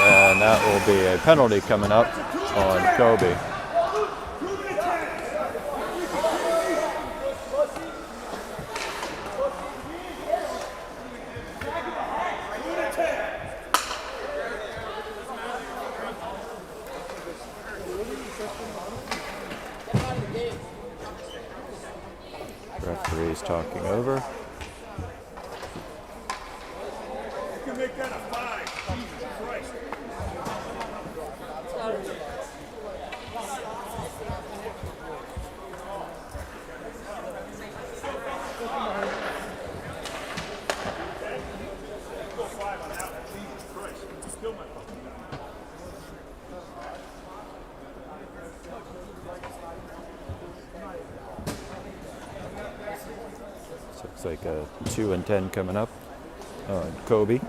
and that will be a penalty coming up on Kobe. Referee's talking over. You can make that a 5. Jesus Christ. Go 5 on that one. Jesus Christ. Kill my fucking guy. Looks like a 2 and 10 coming up on Kobe.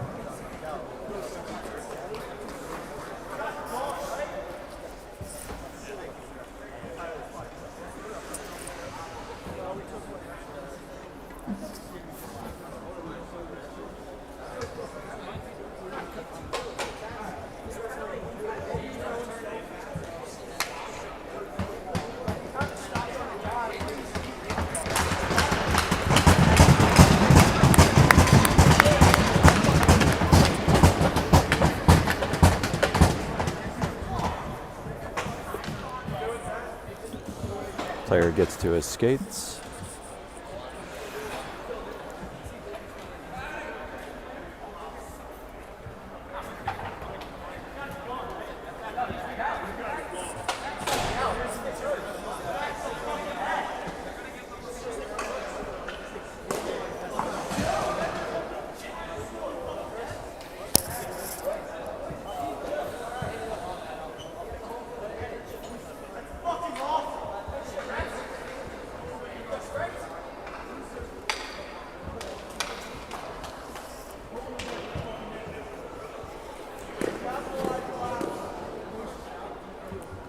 Player gets to his skates.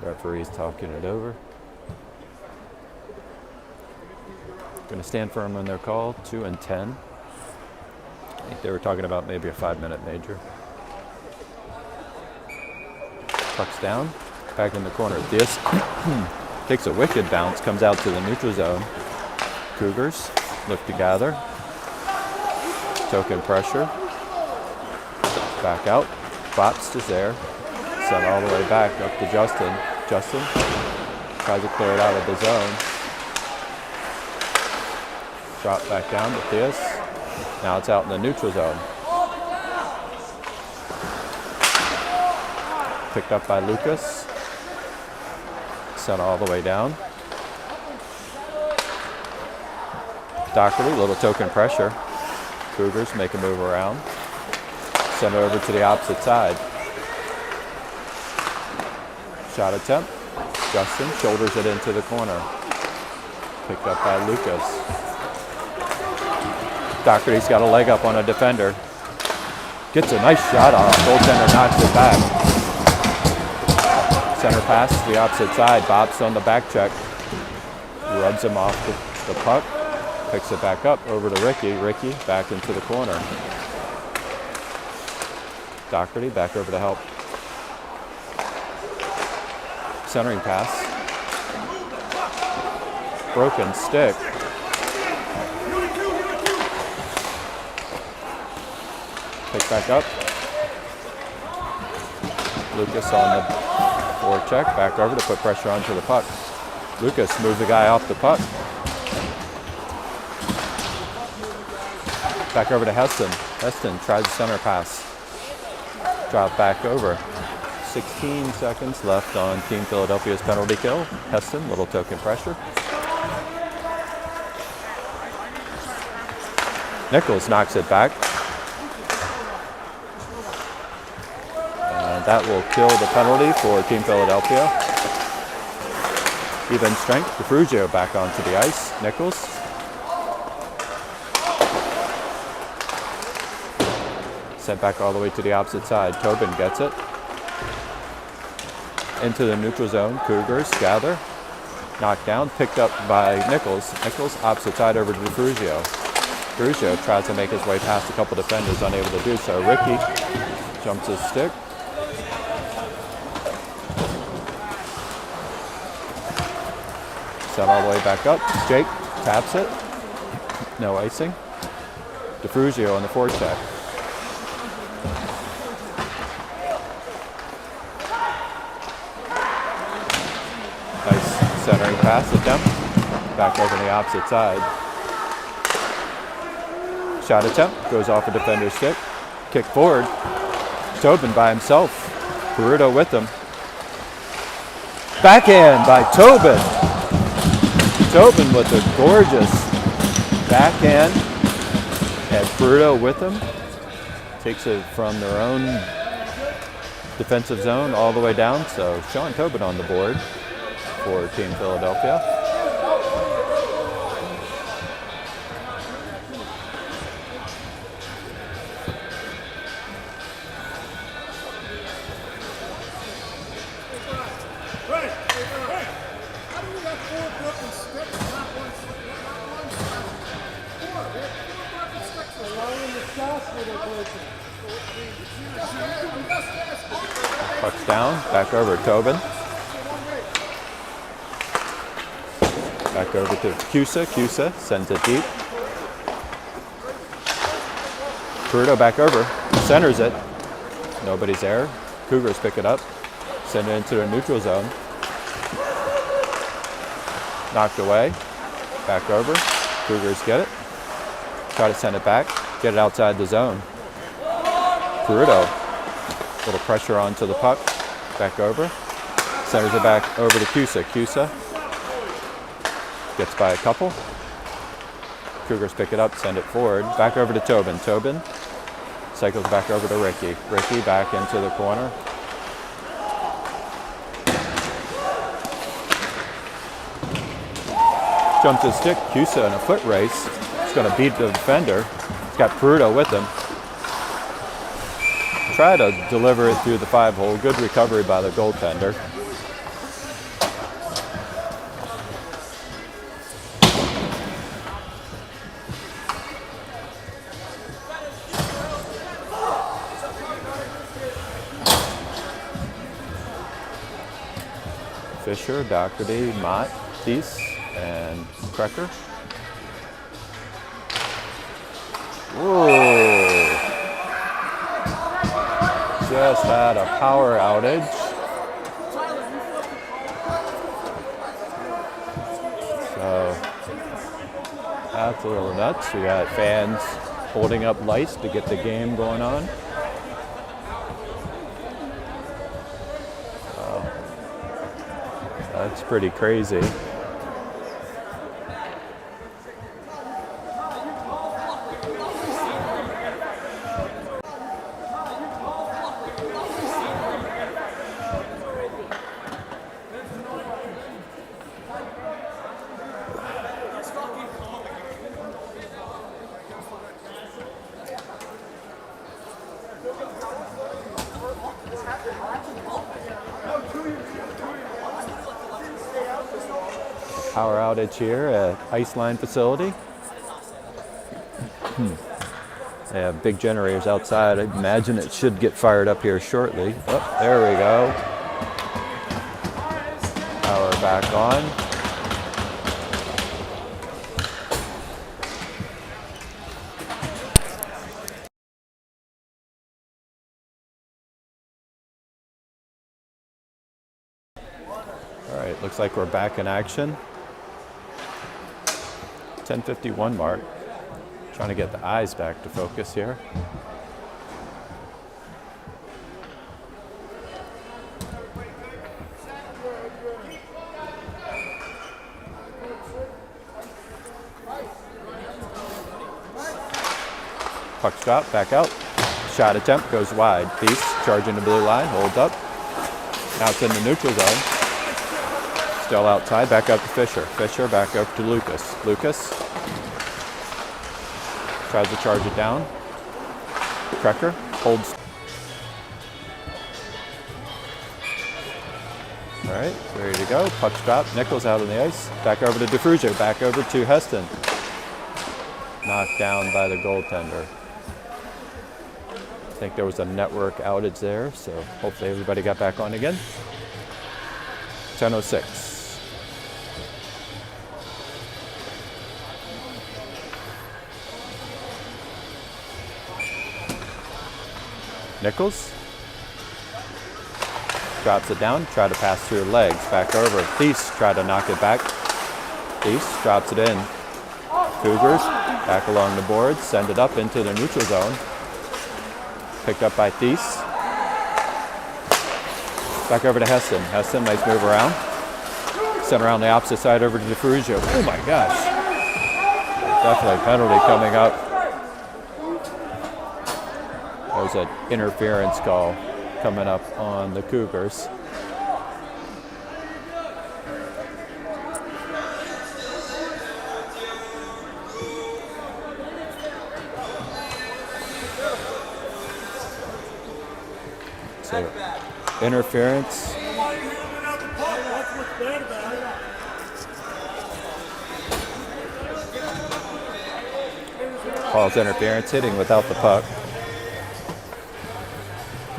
Referee's talking it over. Going to stand firm on their call, 2 and 10. I think they were talking about maybe a 5-minute major. Puck's down, back in the corner. This takes a wicked bounce, comes out to the neutral zone. Cougars look to gather. Token pressure. Back out. Bops is there. Sent all the way back up to Justin. Justin tries to clear it out of the zone. Drop back down to Theus. Now it's out in the neutral zone. Picked up by Lucas. Sent all the way down. Doherty, little token pressure. Cougars make a move around. Sent it over to the opposite side. Shot attempt. Justin shoulders it into the corner. Picked up by Lucas. Doherty's got a leg up on a defender. Gets a nice shot off. Goaltender knocks it back. Center pass to the opposite side. Bob's on the back check. Rubs him off the puck. Picks it back up over to Ricky. Ricky back into the corner. Doherty back over to help. Centering pass. Broken stick. Pick back up. Lucas on the forecheck. Back over to put pressure onto the puck. Lucas moves the guy off the puck. Back over to Heston. Heston tries a center pass. Drop back over. 16 seconds left on Team Philadelphia's penalty kill. Heston, little token pressure. Nichols knocks it back. And that will kill the penalty for Team Philadelphia. Even strength. DeFrugio back onto the ice. Nichols. Sent back all the way to the opposite side. Tobin gets it. Into the neutral zone. Cougars gather. Knocked down. Picked up by Nichols. Nichols opposite side over to DeFrugio. DeFrugio tries to make his way past a couple defenders, unable to do so. Ricky jumps his stick. Sent all the way back up. Jake taps it. No icing. DeFrugio on the forecheck. Centering pass attempt. Back over on the opposite side. Shot attempt. Goes off a defender's stick. Kick forward. Tobin by himself. Peruto with him. Backhand by Tobin. Tobin with a gorgeous backhand. And Peruto with him. Takes it from their own defensive zone all the way down. So Sean Tobin on the board for Team Philadelphia. Puck's down, back over Tobin. Back over to Cusa. Cusa sends it deep. Peruto back over. Centers it. Nobody's there. Cougars pick it up. Send it into the neutral zone. Knocked away. Back over. Cougars get it. Try to send it back. Get it outside the zone. Peruto. Little pressure onto the puck. Back over. Centers it back over to Cusa. Cusa gets by a couple. Cougars pick it up, send it forward. Back over to Tobin. Tobin cycles back over to Ricky. Ricky back into the corner. Jumps his stick. Cusa in a foot race. He's going to beat the defender. He's got Peruto with him. Try to deliver it through the 5-hole. Good recovery by the goaltender. Fisher, Doherty, Mott, Thies, and Krecker. Whoa! Just had a power outage. So that's a little nuts. We got fans holding up lights to get the game going on. That's pretty crazy. Power outage here at Iceline facility. They have big generators outside. I imagine it should get fired up here shortly. Oh, there we go. Power back on. All right, looks like we're back in action. 10:51 mark. Trying to get the eyes back to focus here. Puck drop, back out. Shot attempt goes wide. Thies charging the blue line, holds up. Now it's in the neutral zone. Still outside, back up to Fisher. Fisher back up to Lucas. Lucas tries to charge it down. Krecker holds. All right, ready to go. Puck drop. Nichols out on the ice. Back over to DeFruzio. Back over to Heston. Knocked down by the goaltender. I think there was a network outage there, so hopefully everybody got back on again. 10:06. Nichols drops it down, try to pass through legs, back over. Thies try to knock it back. Thies drops it in. Cougars back along the boards, send it up into the neutral zone. Picked up by Thies. Back over to Heston. Heston, nice move around. Sent around the opposite side over to DeFruzio. Oh my gosh. Definitely a penalty coming up. There's an interference call coming up on the Cougars. So, interference. Calls interference, hitting without the puck.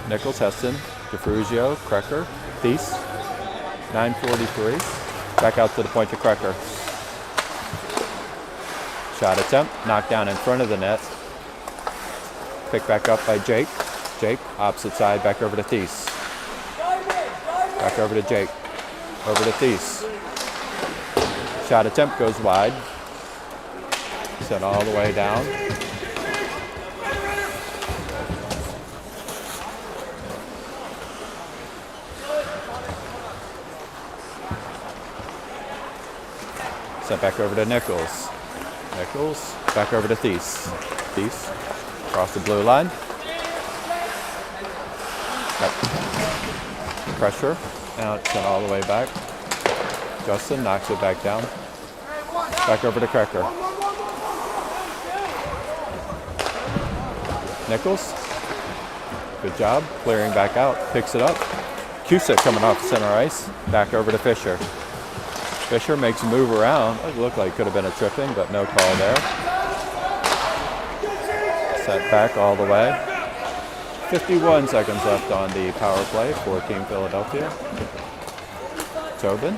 Nichols, Heston, DeFruzio, Krecker, Thies, 9:43. Back out to the point to Krecker. Shot attempt, knocked down in front of the net. Picked back up by Jake. Jake, opposite side, back over to Thies. Back over to Jake. Over to Thies. Shot attempt goes wide. Sent all the way down. Sent back over to Nichols. Nichols, back over to Thies. Thies, across the blue line. Pressure, now it's sent all the way back. Justin knocks it back down. Back over to Krecker. Nichols, good job, clearing back out, picks it up. Cusick coming off center ice, back over to Fisher. Fisher makes a move around. It looked like it could have been a tripping, but no call there. Set back all the way. 51 seconds left on the power play for Team Philadelphia. Tobin.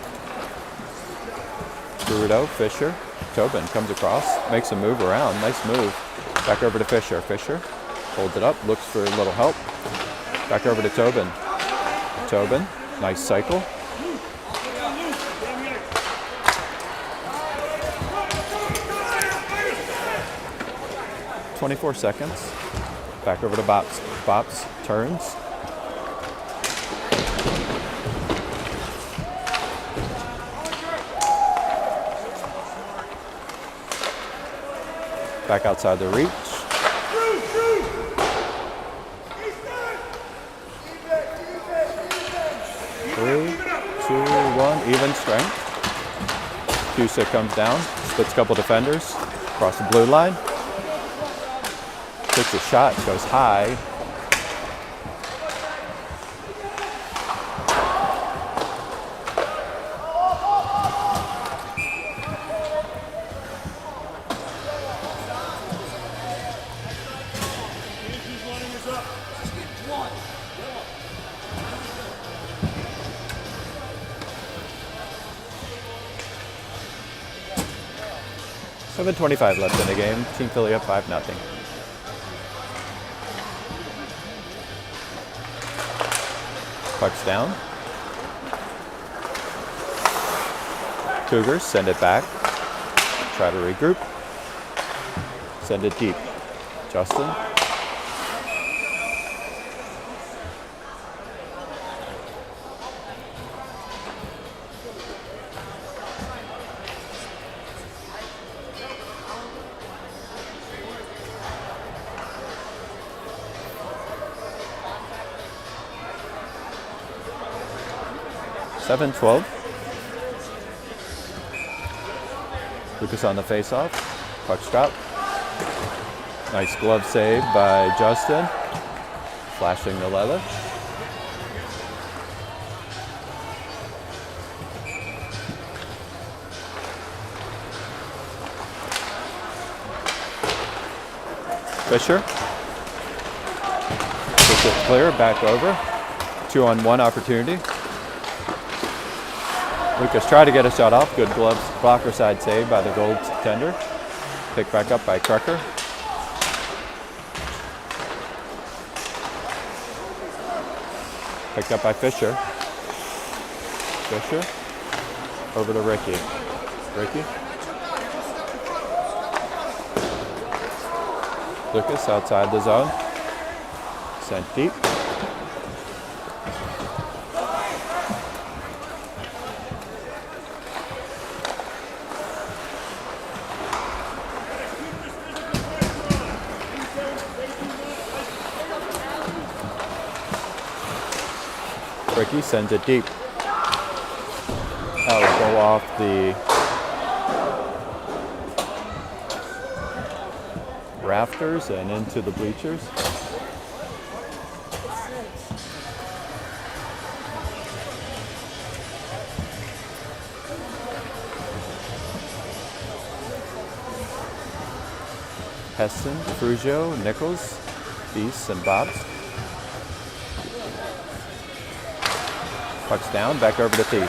Bruto, Fisher. Tobin comes across, makes a move around. Nice move. Back over to Fisher. Fisher holds it up, looks for a little help. Back over to Tobin. Tobin, nice cycle. .24 seconds. Back over to Bops. Bops turns. Back outside the reach. 3, 2, 1, even strength. Cusick comes down, splits a couple defenders, across the blue line. Takes a shot, goes high. .25 left in the game. Team Philly up 5-0. Puck's down. Cougars send it back. Try to regroup. Send it deep. Justin. .12. Lucas on the faceoff. Puck's drop. Nice glove save by Justin. Flashing the leather. Fisher. Puts it clear, back over. 2-on-1 opportunity. Lucas tried to get a shot off. Good glove blocker side save by the goaltender. Picked back up by Krecker. Picked up by Fisher. Fisher. Over to Ricky. Ricky. Lucas outside the zone. Sent deep. Ricky sends it deep. That will go off the rafters and into the bleachers. Heston, Frugio, Nichols, Thies, and Bobs. Puck's down, back over to Thies.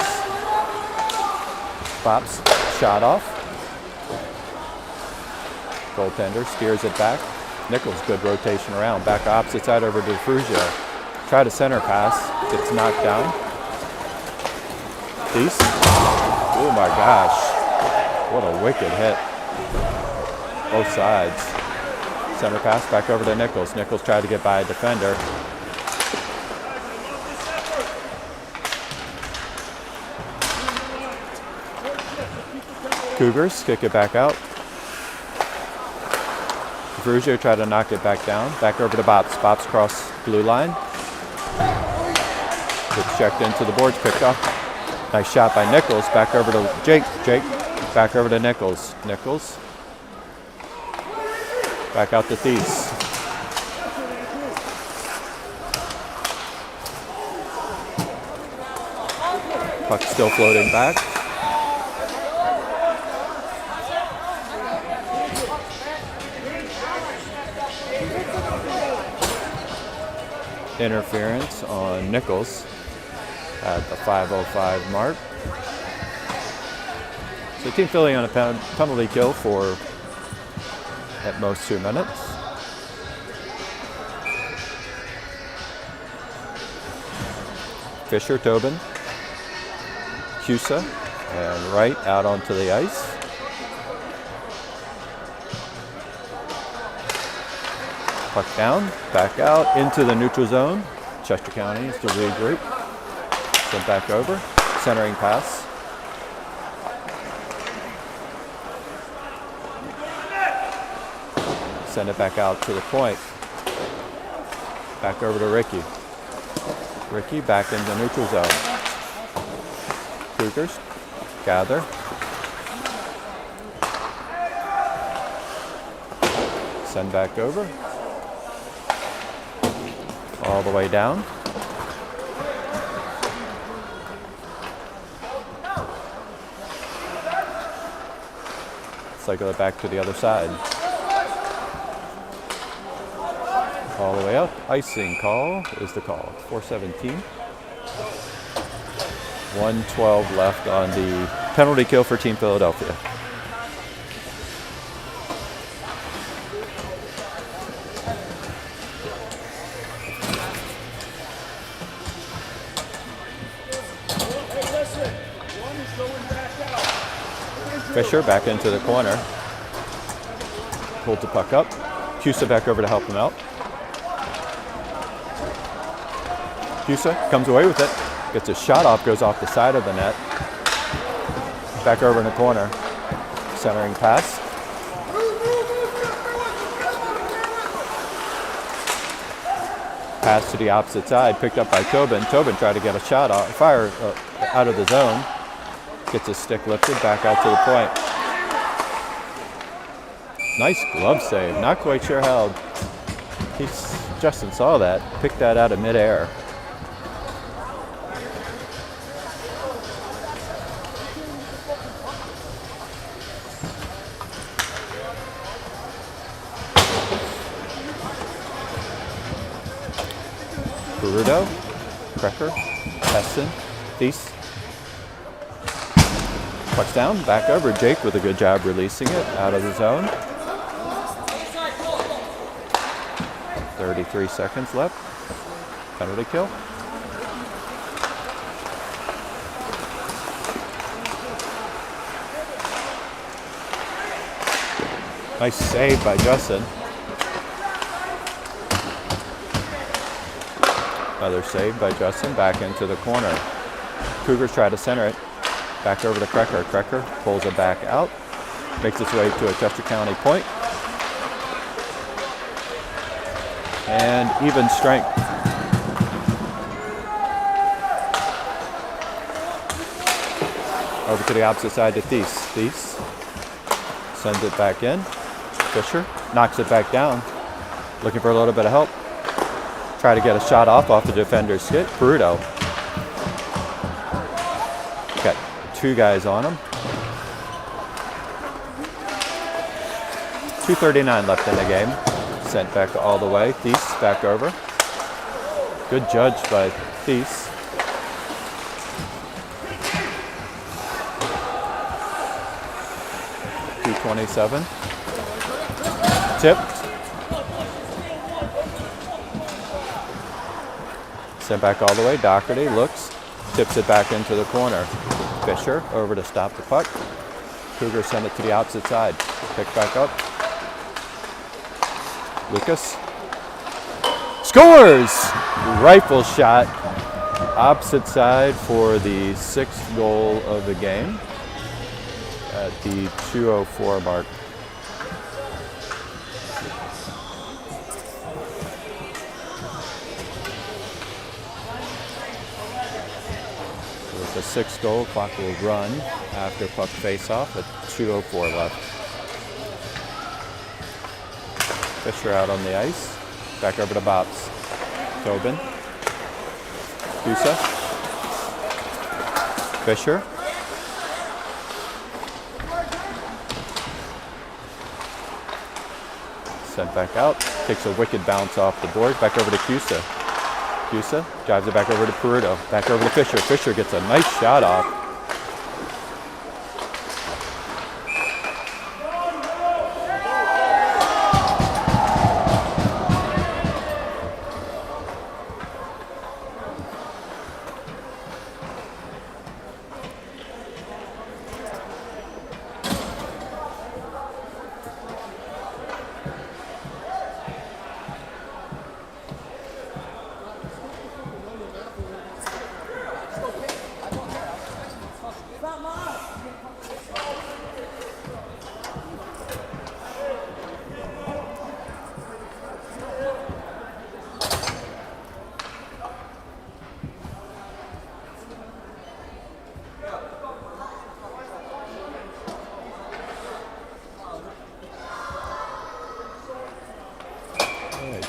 Bobs, shot off. Goaltender steers it back. Nichols, good rotation around. Back opposite side over to Frugio. Try to center pass, gets knocked down. Thies. Oh my gosh. What a wicked hit. Both sides. Center pass back over to Nichols. Nichols tried to get by a defender. Cougars kick it back out. Verugio tried to knock it back down. Back over to Bops. Bops cross blue line. It's checked into the boards, picked up. Nice shot by Nichols. Back over to Jake. Jake. Back over to Nichols. Nichols. Back out to Thies. Puck still floating back. Interference on Nichols at the 5:05 mark. So Team Philly on a penalty kill for at most 2 minutes. Fisher, Tobin, Cusa, and Wright out onto the ice. Puck down, back out into the neutral zone. Chester County is to regroup. Sent back over, centering pass. Send it back out to the point. Back over to Ricky. Ricky back into neutral zone. Cougars gather. Send back over. All the way down. Cycle it back to the other side. All the way up. Icing call is the call. 4:17. 1:12 left on the penalty kill for Team Philadelphia. Fisher back into the corner. Pulled the puck up. Cusa back over to help him out. Cusa comes away with it. Gets a shot off, goes off the side of the net. Back over in the corner. Centering pass. Pass to the opposite side, picked up by Tobin. Tobin tried to get a shot off, fire out of the zone. Gets his stick lifted, back out to the point. Nice glove save. Not quite sure how Justin saw that. Picked that out of midair. Perudo, Krecker, Heston, Thies. Puck's down, back over. Jake with a good job releasing it out of the zone. 33 seconds left. Penalty kill. Nice save by Justin. Another save by Justin, back into the corner. Cougars try to center it. Back over to Krecker. Krecker pulls it back out. Makes its way to a Chester County point. And even strength. Over to the opposite side to Thies. Thies sends it back in. Fisher knocks it back down. Looking for a little bit of help. Try to get a shot off the defender's skid. Perudo. Got two guys on him. 2:39 left in the game. Sent back all the way. Thies back over. Good judge by Thies. .27. Tipped. Sent back all the way. Doherty looks, tips it back into the corner. Fisher over to stop the puck. Cougars send it to the opposite side. Pick back up. Lucas scores! Rifle shot, opposite side for the 6th goal of the game at the 2:04 mark. With the 6th goal, clock will run after puck face-off at 2:04 left. Fisher out on the ice. Back over to Bops. Tobin. Kusa. Fisher. Sent back out. Takes a wicked bounce off the board. Back over to Kusa. Kusa drives it back over to Peruto. Back over to Fisher. Fisher gets a nice shot off.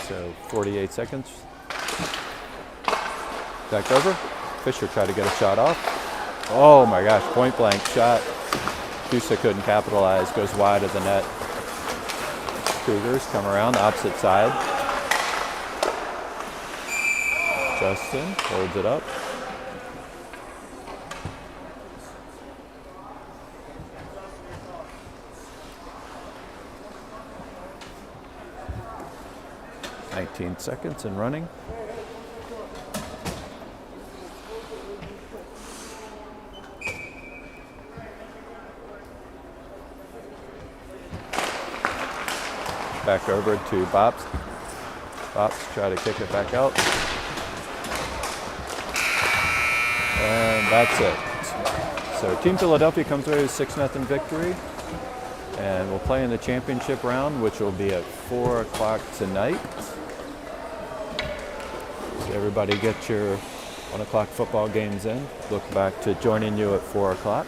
So 48 seconds. Back over. Fisher tried to get a shot off. Oh my gosh, point blank shot. Kusa couldn't capitalize, goes wide of the net. Cougars come around the opposite side. Justin holds it up. Seconds and running. Back over to Bops. Bops try to kick it back out. And that's it. So Team Philadelphia comes away with a 6-0 victory. And we'll play in the championship round, which will be at 4 o'clock tonight. Everybody get your 1 o'clock football games in. Look back to joining you at 4 o'clock.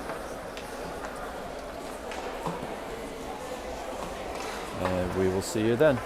And we will see you then.